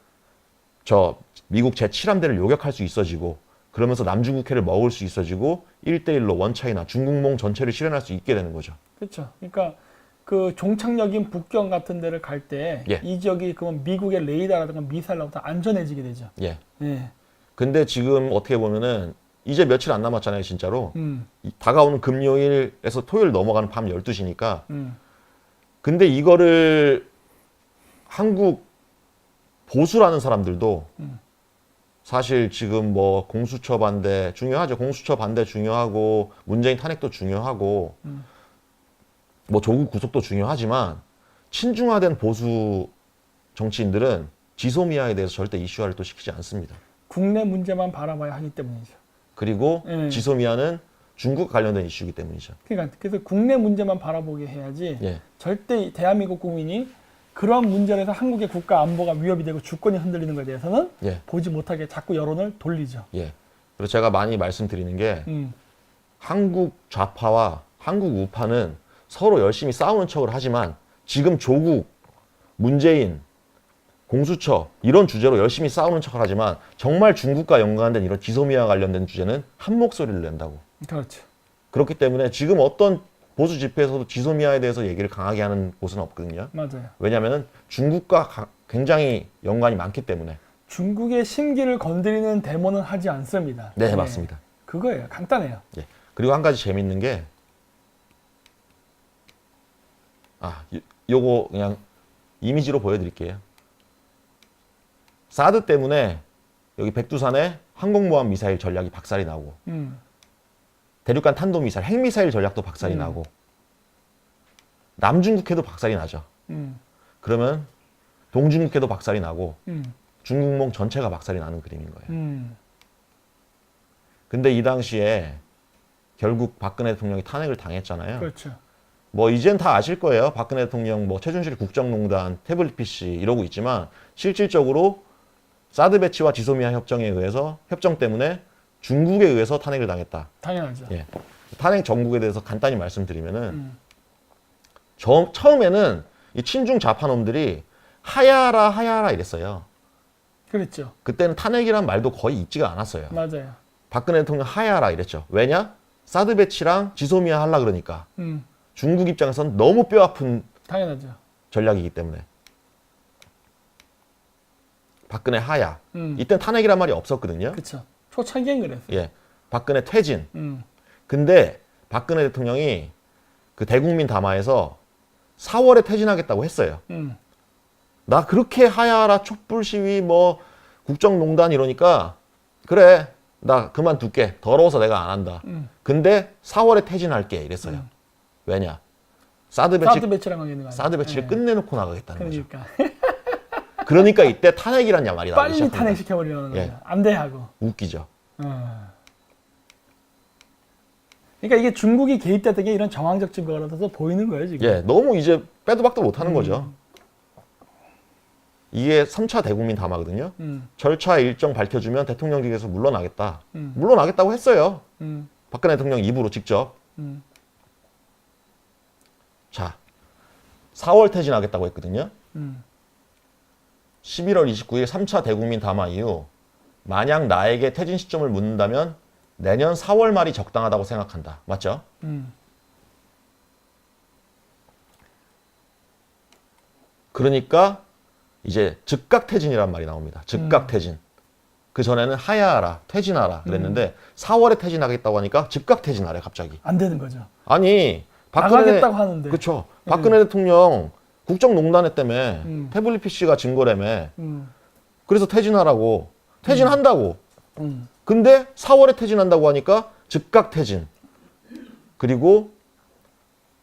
Speaker 2: 저 미국 제7함대를 요격할 수 있어지고 그러면서 남중국해를 먹을 수 있어지고 1대1로 원차이나 중국몽 전체를 실현할 수 있게 되는 거죠.
Speaker 1: 그렇죠. 그러니까 그 종착역인 북경 같은 데를 갈 때 이
Speaker 2: 예.
Speaker 1: 지역이 그러면 미국의 레이더라든가 미사일로부터 안전해지게 되죠.
Speaker 2: 예.
Speaker 1: 예.
Speaker 2: 근데 지금 어떻게 보면은 이제 며칠 안 남았잖아요, 진짜로.
Speaker 1: 음.
Speaker 2: 다가오는 금요일에서 토요일 넘어가는 밤 12시니까.
Speaker 1: 음.
Speaker 2: 근데 이거를 한국 보수라는 사람들도 사실 지금 뭐 공수처 반대 중요하죠. 공수처 반대 중요하고 문재인 탄핵도 중요하고 뭐 조국 구속도 중요하지만 친중화된 보수 정치인들은 지소미아에 대해서 절대 이슈화를 또 시키지 않습니다.
Speaker 1: 국내 문제만 바라봐야 하기 때문이죠.
Speaker 2: 그리고
Speaker 1: 예.
Speaker 2: 지소미아는 중국 관련된 이슈이기 때문이죠.
Speaker 1: 그러니까 그래서 국내 문제만 바라보게 해야지
Speaker 2: 예.
Speaker 1: 절대 대한민국 국민이 그런 문제로 해서 한국의 국가 안보가 위협이 되고 주권이 흔들리는 것에 대해서는
Speaker 2: 예.
Speaker 1: 보지 못하게 자꾸 여론을 돌리죠.
Speaker 2: 예. 그리고 제가 많이 말씀드리는 게
Speaker 1: 음.
Speaker 2: 한국 좌파와 한국 우파는 서로 열심히 싸우는 척을 하지만 지금 조국, 문재인, 공수처 이런 주제로 열심히 싸우는 척을 하지만 정말 중국과 연관된 이런 지소미아 관련된 주제는 한 목소리를 낸다고.
Speaker 1: 그렇죠.
Speaker 2: 그렇기 때문에 지금 어떤 보수 집회에서도 지소미아에 대해서 얘기를 강하게 하는 곳은 없거든요.
Speaker 1: 맞아요.
Speaker 2: 왜냐하면 중국과 굉장히 연관이 많기 때문에.
Speaker 1: 중국의 심기를 건드리는 데모는 하지 않습니다.
Speaker 2: 네, 맞습니다.
Speaker 1: 그거예요. 간단해요.
Speaker 2: 예. 그리고 한 가지 재밌는 게 요거 그냥 이미지로 보여드릴게요. 사드 때문에 여기 백두산에 항공모함 미사일 전략이 박살이 나고 대륙간 탄도미사일, 핵미사일 전략도 박살이 나고 남중국해도 박살이 나죠. 그러면 동중국해도 박살이 나고 중국몽 전체가 박살이 나는 그림인 거예요. 근데 이 당시에 결국 박근혜 대통령이 탄핵을 당했잖아요.
Speaker 1: 그렇죠.
Speaker 2: 뭐 이젠 다 아실 거예요. 박근혜 대통령 뭐 최순실 국정농단, 태블릿 PC 이러고 있지만 실질적으로 사드 배치와 지소미아 협정에 의해서 협정 때문에 중국에 의해서 탄핵을 당했다.
Speaker 1: 당연하죠.
Speaker 2: 예. 탄핵 정국에 대해서 간단히 말씀드리면은 처음에는 이 친중 좌파놈들이 하야라 이랬어요.
Speaker 1: 그렇죠.
Speaker 2: 그때는 탄핵이란 말도 거의 있지가 않았어요.
Speaker 1: 맞아요.
Speaker 2: 박근혜 대통령 하야라 이랬죠. 왜냐? 사드 배치랑 지소미아 하려 그러니까. 중국 입장에선 너무 뼈아픈
Speaker 1: 당연하죠.
Speaker 2: 전략이기 때문에. 박근혜 하야. 이때는 탄핵이란 말이 없었거든요.
Speaker 1: 그렇죠. 초창기엔 그랬어요.
Speaker 2: 예. 박근혜 퇴진. 근데 박근혜 대통령이 그 대국민 담화에서 4월에 퇴진하겠다고 했어요. 나 그렇게 하야하라 촛불 시위 뭐 국정농단 이러니까 그래 나 그만둘게 더러워서 내가 안 한다. 근데 4월에 퇴진할게 이랬어요. 왜냐? 사드
Speaker 1: 배치랑 관계 있는 거 아니야?
Speaker 2: 사드 배치를 끝내놓고 나가겠다는
Speaker 1: 그러니까.
Speaker 2: 거죠. 그러니까 이때 탄핵이란 말이 나오기
Speaker 1: 빨리
Speaker 2: 시작합니다.
Speaker 1: 탄핵시켜버리려는 거야.
Speaker 2: 예.
Speaker 1: 안 돼 하고.
Speaker 2: 웃기죠.
Speaker 1: 그러니까 이게 중국이 개입됐던 게 이런 정황적 증거라서 보이는 거예요 지금.
Speaker 2: 예, 너무 이제 빼도 박도 못하는 거죠. 이게 3차 대국민 담화거든요. 절차 일정 밝혀주면 대통령직에서 물러나겠다. 물러나겠다고 했어요. 박근혜 대통령 입으로 직접. 자, 4월 퇴진하겠다고 했거든요. 11월 29일 3차 대국민 담화 이후 만약 나에게 퇴진 시점을 묻는다면 내년 4월 말이 적당하다고 생각한다. 맞죠? 그러니까 이제 즉각 퇴진이란 말이 나옵니다. 즉각 퇴진. 그 전에는 하야하라, 퇴진하라 그랬는데 4월에 퇴진하겠다고 하니까 즉각 퇴진하래 갑자기.
Speaker 1: 안 되는 거죠.
Speaker 2: 아니
Speaker 1: 나가겠다고 하는데.
Speaker 2: 그렇죠. 박근혜 대통령 국정농단에 때문에 태블릿 PC가 증거라며. 그래서 퇴진하라고. 퇴진한다고. 근데 4월에 퇴진한다고 하니까 즉각 퇴진. 그리고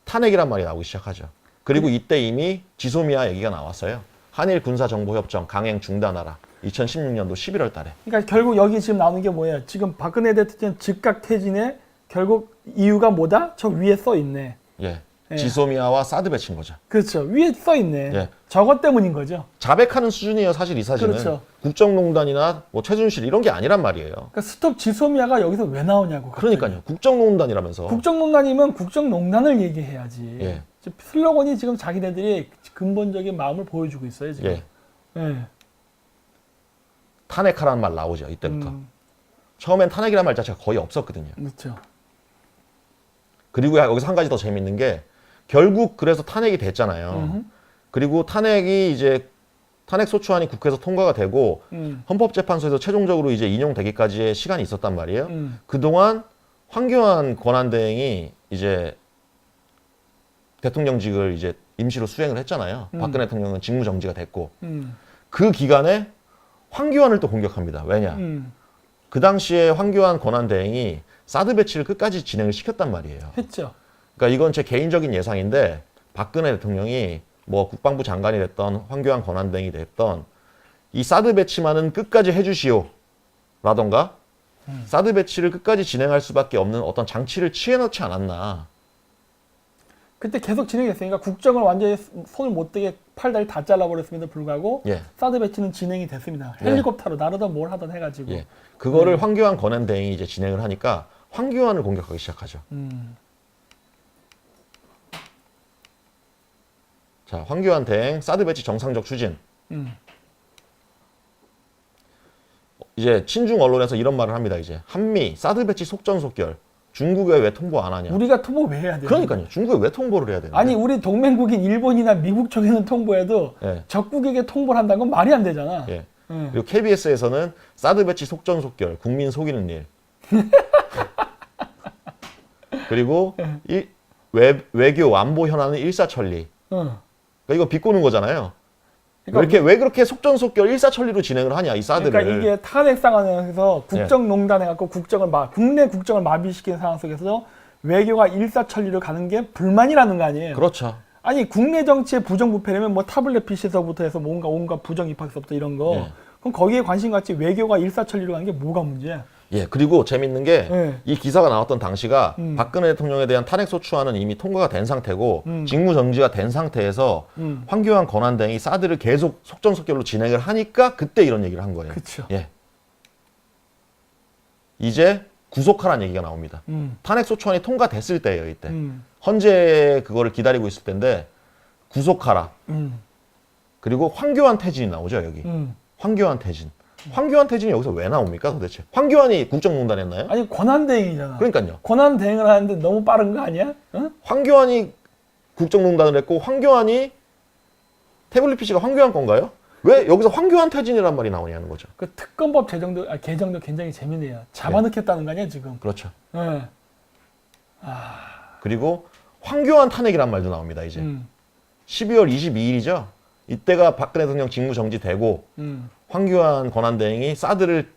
Speaker 2: 탄핵이란 말이 나오기 시작하죠. 그리고 이때 이미 지소미아 얘기가 나왔어요. 한일 군사정보협정 강행 중단하라. 2016년도 11월 달에.
Speaker 1: 그러니까 결국 여기 지금 나오는 게 뭐예요? 지금 박근혜 대통령 즉각 퇴진에 결국 이유가 뭐다? 저 위에 써 있네.
Speaker 2: 예.
Speaker 1: 예.
Speaker 2: 지소미아와 사드 배치인 거죠.
Speaker 1: 그렇죠. 위에 써 있네.
Speaker 2: 예.
Speaker 1: 저것 때문인 거죠.
Speaker 2: 자백하는 수준이에요, 사실 이 사진은.
Speaker 1: 그렇죠.
Speaker 2: 국정농단이나 뭐 최순실 이런 게 아니란 말이에요.
Speaker 1: 그러니까 스톱 지소미아가 여기서 왜 나오냐고. 갑자기.
Speaker 2: 그러니까요. 국정농단이라면서.
Speaker 1: 국정농단이면 국정농단을 얘기해야지.
Speaker 2: 예.
Speaker 1: 슬로건이 지금 자기네들이 근본적인 마음을 보여주고 있어요 지금.
Speaker 2: 예.
Speaker 1: 예.
Speaker 2: 탄핵하라는 말 나오죠, 이때부터. 처음엔 탄핵이라는 말 자체가 거의 없었거든요.
Speaker 1: 그렇죠.
Speaker 2: 그리고 여기서 한 가지 더 재밌는 게 결국 그래서 탄핵이 됐잖아요. 그리고 탄핵이 이제 탄핵 소추안이 국회에서 통과가 되고 헌법재판소에서 최종적으로 이제 인용되기까지의 시간이 있었단 말이에요. 그동안 황교안 권한대행이 이제 대통령직을 이제 임시로 수행을 했잖아요. 박근혜 대통령은 직무정지가 됐고 그 기간에 황교안을 또 공격합니다. 왜냐? 그 당시에 황교안 권한대행이 사드 배치를 끝까지 진행을 시켰단 말이에요.
Speaker 1: 했죠.
Speaker 2: 그러니까 이건 제 개인적인 예상인데 박근혜 대통령이 뭐 국방부 장관이 됐던 황교안 권한대행이 됐던 이 사드 배치만은 끝까지 해주시오 라던가 사드 배치를 끝까지 진행할 수밖에 없는 어떤 장치를 취해놓지 않았나.
Speaker 1: 그때 계속 진행했으니까 국정을 완전히 손을 못 대게 팔다리 다 잘라버렸음에도 불구하고
Speaker 2: 예.
Speaker 1: 사드 배치는 진행이 됐습니다. 헬리콥터로 나르던 뭘 하던 해가지고.
Speaker 2: 예. 그거를 황교안 권한대행이 이제 진행을 하니까 황교안을 공격하기 시작하죠. 자, 황교안 대행 사드 배치 정상적 추진. 이제 친중 언론에서 이런 말을 합니다. 이제 한미 사드 배치 속전속결. 중국에 왜 통보 안 하냐?
Speaker 1: 우리가 통보 왜 해야 돼요?
Speaker 2: 그러니까요. 중국에 왜 통보를 해야 되는
Speaker 1: 아니 우리 동맹국인 일본이나 미국 쪽에는 통보해도
Speaker 2: 예.
Speaker 1: 적국에게 통보를 한다는 건 말이 안 되잖아.
Speaker 2: 예. 그리고 KBS에서는 사드 배치 속전속결, 국민 속이는 일. 그리고 외교 안보 현안은 일사천리. 그러니까 이거 비꼬는 거잖아요.
Speaker 1: 그러니까
Speaker 2: 왜 그렇게 속전속결 일사천리로 진행을 하냐 이 사드를.
Speaker 1: 그러니까 이게 탄핵 상황에서 국정농단 해갖고 국내 국정을 마비시키는 상황 속에서 외교가 일사천리로 가는 게 불만이라는 거 아니에요.
Speaker 2: 그렇죠.
Speaker 1: 아니 국내 정치의 부정부패라면 뭐 타블렛 PC서부터 해서 뭔가 온갖 부정 입학서부터 이런 거.
Speaker 2: 예.
Speaker 1: 그럼 거기에 관심 갖지 외교가 일사천리로 가는 게 뭐가 문제야?
Speaker 2: 예, 그리고 재밌는 게 이
Speaker 1: 예.
Speaker 2: 기사가 나왔던 당시가 박근혜 대통령에 대한 탄핵 소추안은 이미 통과가 된 상태고 직무 정지가 된 상태에서 황교안 권한대행이 사드를 계속 속전속결로 진행을 하니까 그때 이런 얘기를 한 거예요.
Speaker 1: 그쵸.
Speaker 2: 예. 이제 구속하라는 얘기가 나옵니다. 탄핵 소추안이 통과됐을 때예요, 이때. 헌재 그거를 기다리고 있을 때인데 구속하라. 그리고 황교안 퇴진이 나오죠, 여기. 황교안 퇴진. 황교안 퇴진이 여기서 왜 나옵니까 도대체? 황교안이 국정농단 했나요?
Speaker 1: 아니 권한대행이잖아.
Speaker 2: 그러니까요.
Speaker 1: 권한대행을 하는데 너무 빠른 거 아니야? 응?
Speaker 2: 황교안이 국정농단을 했고 황교안이 태블릿 PC가 황교안 건가요? 왜 여기서 황교안 퇴진이란 말이 나오냐는 거죠.
Speaker 1: 그 특검법 개정도 굉장히 재미네요. 잡아넣겠다는 거 아니야 지금?
Speaker 2: 그렇죠.
Speaker 1: 예.
Speaker 2: 그리고 황교안 탄핵이란 말도 나옵니다. 이제 12월 22일이죠. 이때가 박근혜 대통령 직무 정지되고 황교안 권한대행이 사드를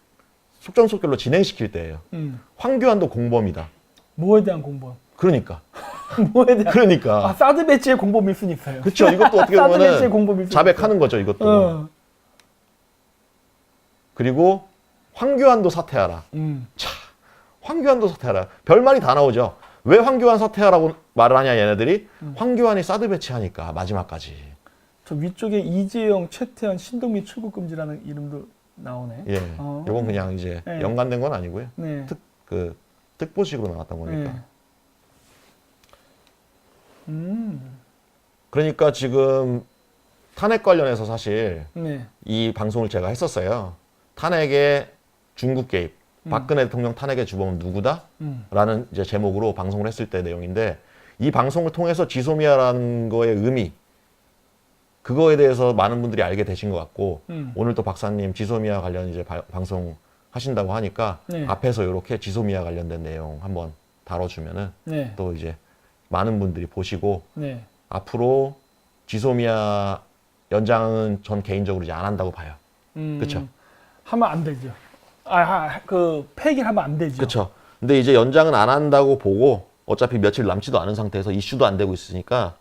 Speaker 2: 속전속결로 진행시킬 때예요. 황교안도 공범이다.
Speaker 1: 뭐에 대한 공범?
Speaker 2: 그러니까.
Speaker 1: 뭐에 대한?
Speaker 2: 그러니까.
Speaker 1: 사드 배치의 공범일 수는 있어요.
Speaker 2: 그렇죠. 이것도 어떻게
Speaker 1: 사드 배치의 공범일
Speaker 2: 보면은
Speaker 1: 수는
Speaker 2: 자백하는 거죠. 이것도. 그리고 황교안도 사퇴하라. 차, 황교안도 사퇴하라. 별말이 다 나오죠. 왜 황교안 사퇴하라고 말을 하냐 얘네들이. 황교안이 사드 배치하니까 마지막까지.
Speaker 1: 저 위쪽에 이재용, 최태원, 신동미 출국 금지라는 이름도 나오네.
Speaker 2: 예, 이건 그냥 이제
Speaker 1: 네.
Speaker 2: 연관된 건 아니고요.
Speaker 1: 네.
Speaker 2: 특보식으로 나왔던 거니까.
Speaker 1: 네.
Speaker 2: 그러니까 지금 탄핵 관련해서 사실
Speaker 1: 네.
Speaker 2: 이 방송을 제가 했었어요. 탄핵의 중국 개입, 박근혜 대통령 탄핵의 주범은 누구다? 라는 이제 제목으로 방송을 했을 때 내용인데, 이 방송을 통해서 지소미아라는 거의 의미, 그거에 대해서 많은 분들이 알게 되신 것 같고, 오늘 또 박사님 지소미아 관련 이제 방송 하신다고 하니까
Speaker 1: 네.
Speaker 2: 앞에서 이렇게 지소미아 관련된 내용 한번 다뤄주면은
Speaker 1: 네.
Speaker 2: 또 이제 많은 분들이 보시고,
Speaker 1: 네.
Speaker 2: 앞으로 지소미아 연장은 전 개인적으로 이제 안 한다고 봐요. 그렇죠?
Speaker 1: 하면 안 되죠. 폐기를 하면 안 되죠.
Speaker 2: 그렇죠. 근데 이제 연장은 안 한다고 보고 어차피 며칠 남지도 않은 상태에서 이슈도 안 되고 있으니까,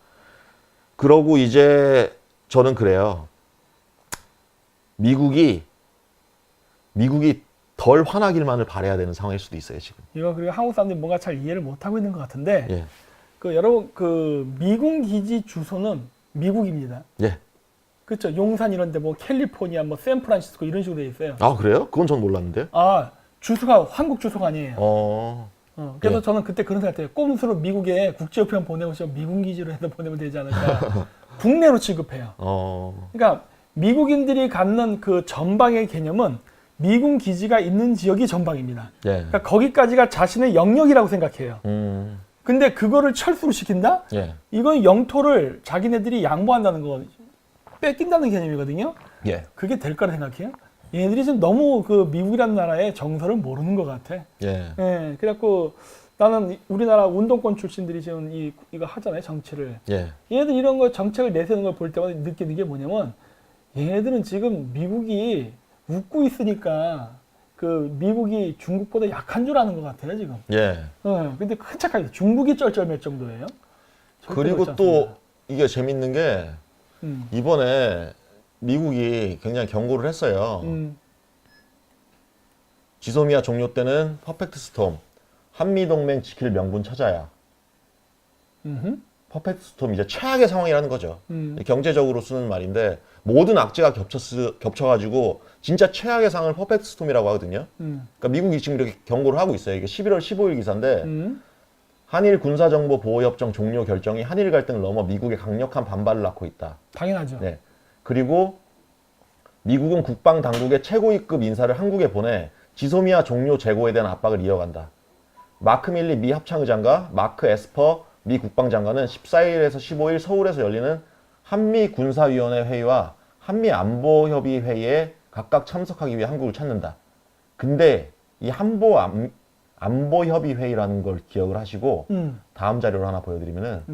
Speaker 2: 그러고 이제 저는 그래요. 미국이 덜 화나길만을 바라야 되는 상황일 수도 있어요, 지금.
Speaker 1: 이거 그리고 한국 사람들이 뭔가 잘 이해를 못 하고 있는 것 같은데,
Speaker 2: 예.
Speaker 1: 여러분 미군 기지 주소는 미국입니다.
Speaker 2: 예.
Speaker 1: 그렇죠. 용산 이런데 뭐 캘리포니아, 뭐 샌프란시스코 이런 식으로 돼 있어요.
Speaker 2: 아, 그래요? 그건 전 몰랐는데요.
Speaker 1: 주소가 한국 주소가 아니에요. 그래서
Speaker 2: 예.
Speaker 1: 저는 그때 그런 생각해요. 꼼수로 미국에 국제우편 보내고 싶으면 미군 기지로 해서 보내면 되지 않을까. 국내로 취급해요. 그러니까 미국인들이 갖는 그 전방의 개념은 미군 기지가 있는 지역이 전방입니다.
Speaker 2: 예.
Speaker 1: 그러니까 거기까지가 자신의 영역이라고 생각해요. 근데 그거를 철수로 시킨다?
Speaker 2: 예.
Speaker 1: 이건 영토를 자기네들이 양보한다는 거, 뺏긴다는 개념이거든요.
Speaker 2: 예.
Speaker 1: 그게 될 거라 생각해요. 얘네들이 지금 너무 그 미국이라는 나라의 정서를 모르는 것 같아.
Speaker 2: 예.
Speaker 1: 예, 그래갖고 나는 우리나라 운동권 출신들이 지금 이거 하잖아요, 정치를.
Speaker 2: 예.
Speaker 1: 얘네들 이런 거 정책을 내세우는 걸 볼 때마다 느끼는 게 뭐냐면, 얘네들은 지금 미국이 웃고 있으니까 그 미국이 중국보다 약한 줄 아는 것 같아요, 지금.
Speaker 2: 예.
Speaker 1: 근데 큰 착각이에요. 중국이 쩔쩔맬 정도예요.
Speaker 2: 그리고 또 이게 재밌는 게 이번에 미국이 굉장히 경고를 했어요. 지소미아 종료 때는 퍼펙트 스톰, 한미동맹 지킬 명분 찾아야. 퍼펙트 스톰, 이제 최악의 상황이라는 거죠. 경제적으로 쓰는 말인데, 모든 악재가 겹쳐가지고 진짜 최악의 상황을 퍼펙트 스톰이라고 하거든요. 그러니까 미국이 지금 이렇게 경고를 하고 있어요. 이게 11월 15일 기사인데, 한일 군사정보 보호협정 종료 결정이 한일 갈등을 넘어 미국의 강력한 반발을 낳고 있다.
Speaker 1: 당연하죠.
Speaker 2: 네. 그리고 미국은 국방 당국의 최고위급 인사를 한국에 보내 지소미아 종료 재고에 대한 압박을 이어간다. 마크 밀리 미 합참의장과 마크 에스퍼 미 국방장관은 14일에서 15일 서울에서 열리는 한미 군사위원회 회의와 한미 안보협의 회의에 각각 참석하기 위해 한국을 찾는다. 근데 이 안보협의 회의라는 걸 기억을 하시고 다음 자료를 하나 보여드리면은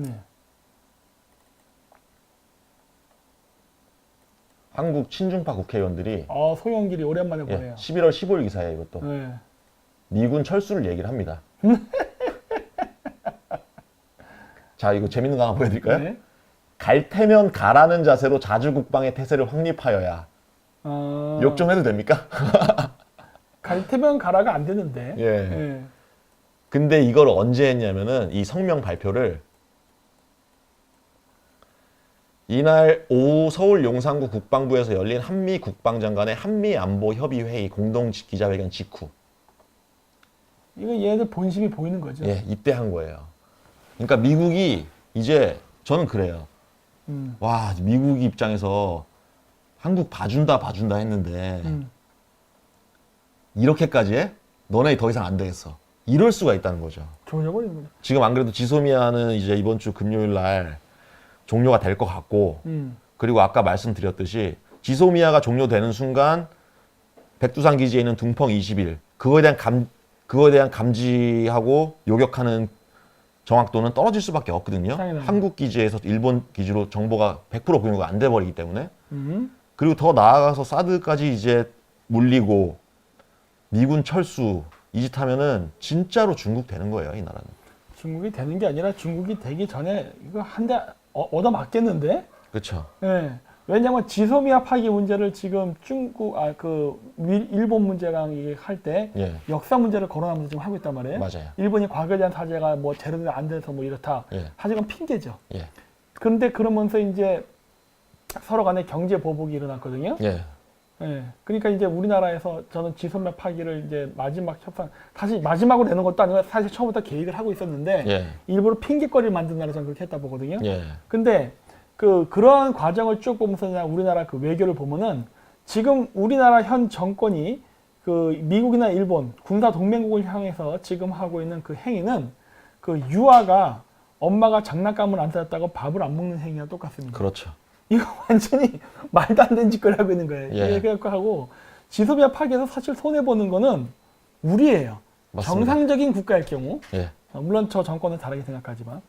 Speaker 2: 한국 친중파 국회의원들이
Speaker 1: 소영길이 오랜만에 보네요.
Speaker 2: 11월 15일 기사예요, 이것도.
Speaker 1: 네.
Speaker 2: 미군 철수를 얘기를 합니다. 자, 이거 재밌는 거 하나 보여드릴까요?
Speaker 1: 네.
Speaker 2: 갈 테면 가라는 자세로 자주국방의 태세를 확립하여야. 욕 좀 해도 됩니까?
Speaker 1: 갈 테면 가라가 안 되는데.
Speaker 2: 예. 근데 이걸 언제 했냐면은 이 성명 발표를 이날 오후 서울 용산구 국방부에서 열린 한미 국방장관의 한미 안보 협의 회의 공동 기자회견 직후.
Speaker 1: 이거 얘네들 본심이 보이는 거죠.
Speaker 2: 예, 이때 한 거예요. 그러니까 미국이 이제 저는 그래요. 와, 미국 입장에서 한국 봐준다 했는데 이렇게까지 해? 너네 더 이상 안 되겠어. 이럴 수가 있다는 거죠.
Speaker 1: 조져버리는 거죠.
Speaker 2: 지금 안 그래도 지소미아는 이제 이번 주 금요일 날 종료가 될 것 같고, 그리고 아까 말씀드렸듯이 지소미아가 종료되는 순간 백두산 기지에 있는 둥펑 21 그거에 대한 감지하고 요격하는 정확도는 떨어질 수밖에 없거든요.
Speaker 1: 당연하죠.
Speaker 2: 한국 기지에서 일본 기지로 정보가 100% 공유가 안 돼 버리기 때문에. 그리고 더 나아가서 사드까지 이제 물리고 미군 철수 이 짓 하면은 진짜로 중국 되는 거예요, 이 나라는.
Speaker 1: 중국이 되는 게 아니라 중국이 되기 전에 이거 한 대 얻어 맞겠는데?
Speaker 2: 그렇죠.
Speaker 1: 예. 왜냐하면 지소미아 파기 문제를 지금 일본 문제랑 이게 할 때
Speaker 2: 예.
Speaker 1: 역사 문제를 거론하면서 지금 하고 있단 말이에요.
Speaker 2: 맞아요.
Speaker 1: 일본이 과거에 대한 사죄가 뭐 제대로 안 돼서 뭐 이렇다.
Speaker 2: 예.
Speaker 1: 사실 그건 핑계죠.
Speaker 2: 예.
Speaker 1: 그런데 그러면서 이제 서로 간에 경제 보복이 일어났거든요.
Speaker 2: 예.
Speaker 1: 예. 그러니까 이제 우리나라에서 저는 지소미아 파기를 이제 마지막 협상, 사실 마지막으로 내는 것도 아니고 사실 처음부터 계획을 하고 있었는데
Speaker 2: 예.
Speaker 1: 일부러 핑계거리를 만든다는 저는 그렇게 했다 보거든요.
Speaker 2: 예.
Speaker 1: 근데 그러한 과정을 쭉 보면서 그냥 우리나라 그 외교를 보면은 지금 우리나라 현 정권이 그 미국이나 일본 군사 동맹국을 향해서 지금 하고 있는 그 행위는 그 유아가 엄마가 장난감을 안 사줬다고 밥을 안 먹는 행위와 똑같습니다.
Speaker 2: 그렇죠.
Speaker 1: 이거 완전히 말도 안 되는 짓거리 하고 있는 거예요.
Speaker 2: 예.
Speaker 1: 그래갖고 하고 지소미아 파기에서 사실 손해 보는 거는 우리예요.
Speaker 2: 맞습니다.
Speaker 1: 정상적인 국가일 경우.
Speaker 2: 예.
Speaker 1: 물론 저 정권은 다르게 생각하지만.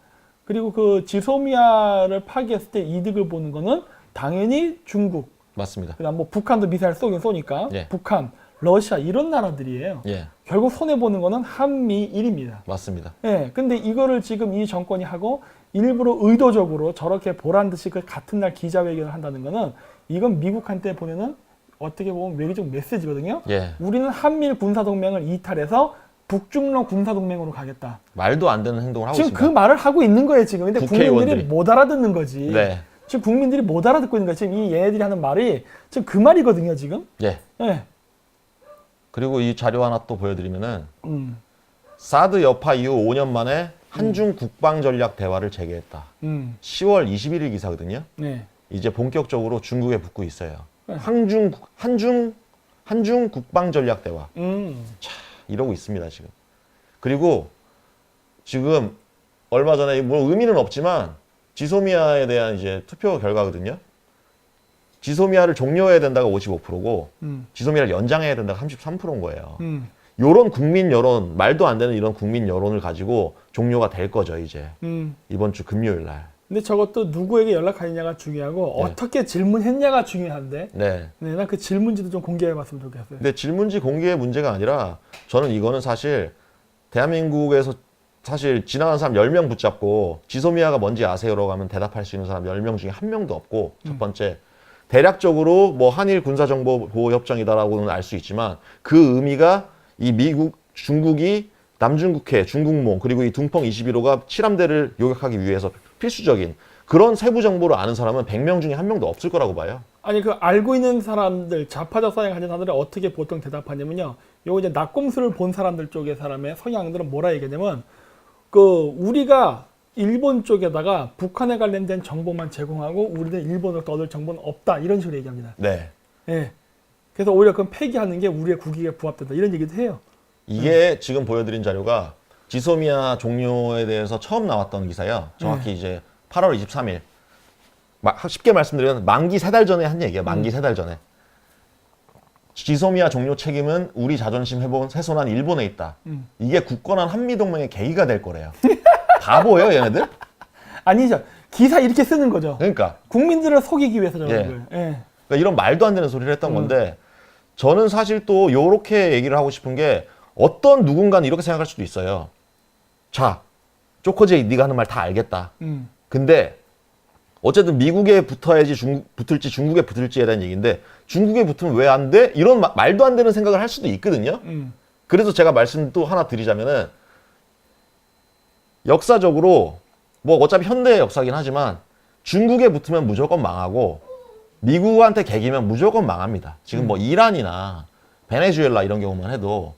Speaker 1: 그리고 그 지소미아를 파기했을 때 이득을 보는 거는 당연히 중국,
Speaker 2: 맞습니다.
Speaker 1: 그다음 뭐 북한도 미사일 쏘긴 쏘니까
Speaker 2: 예.
Speaker 1: 북한, 러시아 이런 나라들이에요.
Speaker 2: 예.
Speaker 1: 결국 손해 보는 거는 한미일입니다.
Speaker 2: 맞습니다.
Speaker 1: 예. 근데 이거를 지금 이 정권이 하고 일부러 의도적으로 저렇게 보란 듯이 그 같은 날 기자회견을 한다는 거는 이건 미국한테 보내는 어떻게 보면 외교적 메시지거든요.
Speaker 2: 예.
Speaker 1: 우리는 한미일 군사 동맹을 이탈해서 북중러 군사 동맹으로 가겠다.
Speaker 2: 말도 안 되는 행동을 하고
Speaker 1: 지금
Speaker 2: 있습니다.
Speaker 1: 그 말을 하고 있는 거예요, 지금. 근데 국민들이
Speaker 2: 국회의원들이.
Speaker 1: 못 알아듣는 거지.
Speaker 2: 네.
Speaker 1: 지금 국민들이 못 알아듣고 있는 거예요. 지금 이 얘네들이 하는 말이 지금 그 말이거든요, 지금.
Speaker 2: 예.
Speaker 1: 예.
Speaker 2: 그리고 이 자료 하나 또 보여드리면은
Speaker 1: 음.
Speaker 2: 사드 여파 이후 5년 만에 한중 국방 전략 대화를 재개했다. 10월 21일 기사거든요.
Speaker 1: 네.
Speaker 2: 이제 본격적으로 중국에 붙고 있어요.
Speaker 1: 네.
Speaker 2: 한중 국방 전략 대화. 이러고 있습니다, 지금. 그리고 지금 얼마 전에 뭐 의미는 없지만 지소미아에 대한 이제 투표 결과거든요. 지소미아를 종료해야 된다가 55%고 지소미아를 연장해야 된다가 33%인 거예요. 요런 국민 여론, 말도 안 되는 이런 국민 여론을 가지고 종료가 될 거죠, 이제. 이번 주 금요일 날.
Speaker 1: 근데 저것도 누구에게 연락하느냐가 중요하고
Speaker 2: 네.
Speaker 1: 어떻게 질문했냐가 중요한데.
Speaker 2: 네.
Speaker 1: 네, 난 그 질문지도 좀 공개해봤으면 좋겠어요.
Speaker 2: 근데 질문지 공개의 문제가 아니라 저는 이거는 사실 대한민국에서 사실 지나간 사람 10명 붙잡고 지소미아가 뭔지 아세요라고 하면 대답할 수 있는 사람 10명 중에 한 명도 없고 첫 번째 대략적으로 뭐 한일 군사정보보호협정이다라고는 알 수 있지만 그 의미가 이 미국, 중국이 남중국해, 중국몽 그리고 이 둥펑 21호가 칠함대를 요격하기 위해서 필수적인 그런 세부 정보를 아는 사람은 100명 중에 한 명도 없을 거라고 봐요.
Speaker 1: 아니 그 알고 있는 사람들 좌파적 성향 가진 사람들이 어떻게 보통 대답하냐면요. 요거 이제 낙곰수를 본 사람들 쪽의 사람의 성향들은 뭐라 얘기하냐면 그 우리가 일본 쪽에다가 북한에 관련된 정보만 제공하고 우리는 일본으로부터 얻을 정보는 없다 이런 식으로 얘기합니다.
Speaker 2: 네.
Speaker 1: 예. 그래서 오히려 그건 폐기하는 게 우리의 국익에 부합된다 이런 얘기도 해요.
Speaker 2: 이게 지금 보여드린 자료가 지소미아 종료에 대해서 처음 나왔던 기사예요. 정확히 이제 8월 23일. 쉽게 말씀드리면 만기 3달 전에 한 얘기예요. 만기 3달 전에. 지소미아 종료 책임은 우리 자존심 훼손한 일본에 있다. 이게 굳건한 한미동맹의 계기가 될 거래요. 바보예요, 얘네들?
Speaker 1: 아니죠. 기사 이렇게 쓰는 거죠.
Speaker 2: 그러니까.
Speaker 1: 국민들을 속이기 위해서 저런
Speaker 2: 예.
Speaker 1: 거예요. 예.
Speaker 2: 그러니까 이런 말도 안 되는 소리를 했던 건데 저는 사실 또 요렇게 얘기를 하고 싶은 게 어떤 누군가는 이렇게 생각할 수도 있어요. 자, 쪼코제이 네가 하는 말 다 알겠다. 근데 어쨌든 미국에 붙어야지 붙을지 중국에 붙을지에 대한 얘기인데 중국에 붙으면 왜 안 돼? 이런 말도 안 되는 생각을 할 수도 있거든요. 그래서 제가 말씀 또 하나 드리자면은 역사적으로 뭐 어차피 현대의 역사긴 하지만 중국에 붙으면 무조건 망하고 미국한테 개기면 무조건 망합니다. 지금 뭐 이란이나 베네수엘라 이런 경우만 해도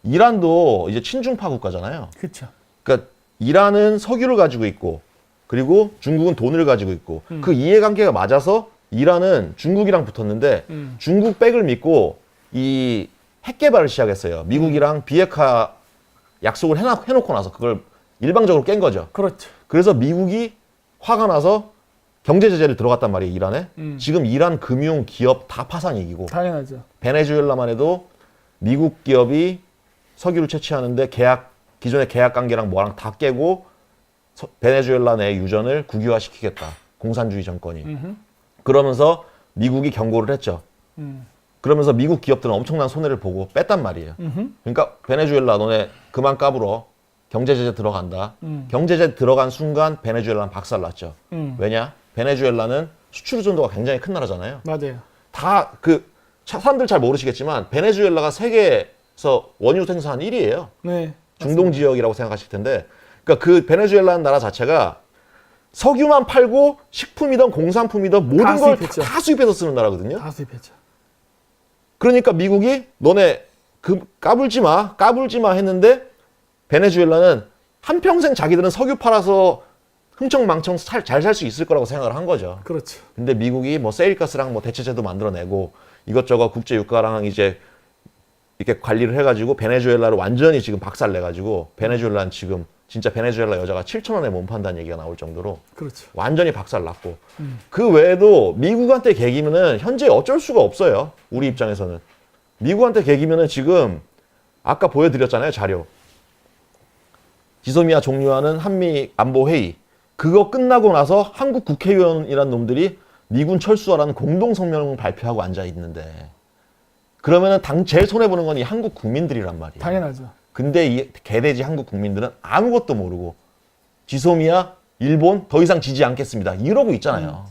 Speaker 2: 이란도 이제 친중파 국가잖아요.
Speaker 1: 그렇죠.
Speaker 2: 그러니까 이란은 석유를 가지고 있고 그리고 중국은 돈을 가지고 있고 그 이해관계가 맞아서 이란은 중국이랑 붙었는데 중국 백을 믿고 이 핵 개발을 시작했어요. 미국이랑 비핵화 약속을 해놓고 나서 그걸 일방적으로 깬 거죠.
Speaker 1: 그렇죠.
Speaker 2: 그래서 미국이 화가 나서 경제 제재를 들어갔단 말이에요, 이란에. 지금 이란 금융 기업 다 파산이기고
Speaker 1: 당연하죠.
Speaker 2: 베네수엘라만 해도 미국 기업이 석유를 채취하는데 기존의 계약 관계랑 뭐랑 다 깨고 베네수엘라 내 유전을 국유화시키겠다. 공산주의 정권이.
Speaker 1: 음흠.
Speaker 2: 그러면서 미국이 경고를 했죠.
Speaker 1: 음.
Speaker 2: 그러면서 미국 기업들은 엄청난 손해를 보고 뺐단 말이에요.
Speaker 1: 음흠.
Speaker 2: 그러니까 베네수엘라 너네 그만 까불어. 경제 제재 들어간다. 경제 제재 들어간 순간 베네수엘라는 박살났죠. 왜냐? 베네수엘라는 수출 의존도가 굉장히 큰 나라잖아요.
Speaker 1: 맞아요.
Speaker 2: 다 사람들 잘 모르시겠지만 베네수엘라가 세계에서 원유 생산 1위예요.
Speaker 1: 네.
Speaker 2: 중동 지역이라고 생각하실 텐데, 그러니까 그 베네수엘라는 나라 자체가 석유만 팔고 식품이든 공산품이든 모든 걸
Speaker 1: 수입했죠.
Speaker 2: 다 수입해서 쓰는 나라거든요.
Speaker 1: 다 수입했죠.
Speaker 2: 그러니까 미국이 너네 까불지 마 했는데 베네수엘라는 한평생 자기들은 석유 팔아서 흥청망청 잘 살 수 있을 거라고 생각을 한 거죠.
Speaker 1: 그렇죠.
Speaker 2: 근데 미국이 뭐 세일가스랑 뭐 대체제도 만들어내고 이것저것 국제 유가랑 이제 이렇게 관리를 해가지고 베네수엘라를 완전히 지금 박살 내가지고 베네수엘라는 지금 진짜 베네수엘라 여자가 7천 원에 몸 판다는 얘기가 나올 정도로
Speaker 1: 그렇죠.
Speaker 2: 완전히 박살 났고 그 외에도 미국한테 개기면은 현재 어쩔 수가 없어요. 우리 입장에서는 미국한테 개기면은 지금 아까 보여드렸잖아요 자료. 지소미아 종료하는 한미 안보 회의 그거 끝나고 나서 한국 국회의원이란 놈들이 미군 철수하라는 공동 성명을 발표하고 앉아 있는데 그러면은 제일 손해 보는 건 이 한국 국민들이란 말이에요.
Speaker 1: 당연하죠.
Speaker 2: 근데 이 개돼지 한국 국민들은 아무것도 모르고 지소미아 일본 더 이상 지지 않겠습니다. 이러고 있잖아요.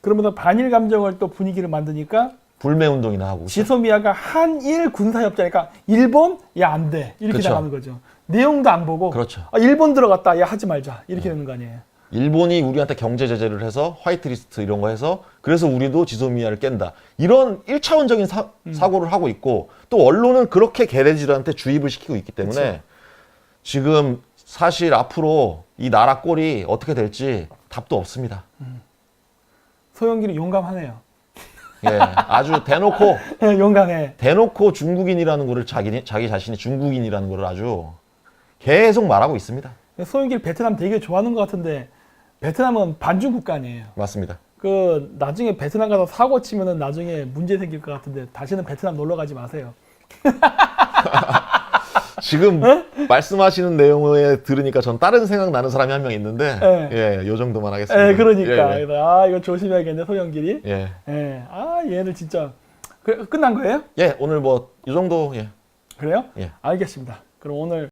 Speaker 1: 그러면서 반일 감정을 또 분위기를 만드니까
Speaker 2: 불매 운동이나 하고.
Speaker 1: 지소미아가 한일 군사협정이니까 일본 야 안 돼 이렇게
Speaker 2: 그쵸.
Speaker 1: 나가는 거죠. 내용도 안 보고
Speaker 2: 그렇죠.
Speaker 1: 일본 들어갔다 야 하지 말자 이렇게 되는 거 아니에요.
Speaker 2: 일본이 우리한테 경제 제재를 해서 화이트리스트 이런 거 해서 그래서 우리도 지소미아를 깬다. 이런 1차원적인 사고를 하고 있고 또 언론은 그렇게 개돼지들한테 주입을 시키고 있기 때문에
Speaker 1: 그치.
Speaker 2: 지금 사실 앞으로 이 나라 꼴이 어떻게 될지 답도 없습니다.
Speaker 1: 소영기는 용감하네요.
Speaker 2: 예, 아주
Speaker 1: 용감해.
Speaker 2: 대놓고 중국인이라는 거를 자기 자신이 중국인이라는 거를 아주 계속 말하고 있습니다.
Speaker 1: 소영기를 베트남 되게 좋아하는 것 같은데 베트남은 반중 국가 아니에요.
Speaker 2: 맞습니다.
Speaker 1: 그 나중에 베트남 가서 사고 치면은 나중에 문제 생길 것 같은데 다시는 베트남 놀러 가지 마세요.
Speaker 2: 지금 말씀하시는 내용에 들으니까 전 다른 생각 나는 사람이 한 명 있는데 예, 요 정도만 하겠습니다.
Speaker 1: 예, 그러니까
Speaker 2: 예, 예.
Speaker 1: 아 이거 조심해야겠네 소영길이.
Speaker 2: 예.
Speaker 1: 아 얘를 진짜 끝난 거예요?
Speaker 2: 예, 오늘 뭐 이 정도 예.
Speaker 1: 그래요?
Speaker 2: 예.
Speaker 1: 알겠습니다. 그럼 오늘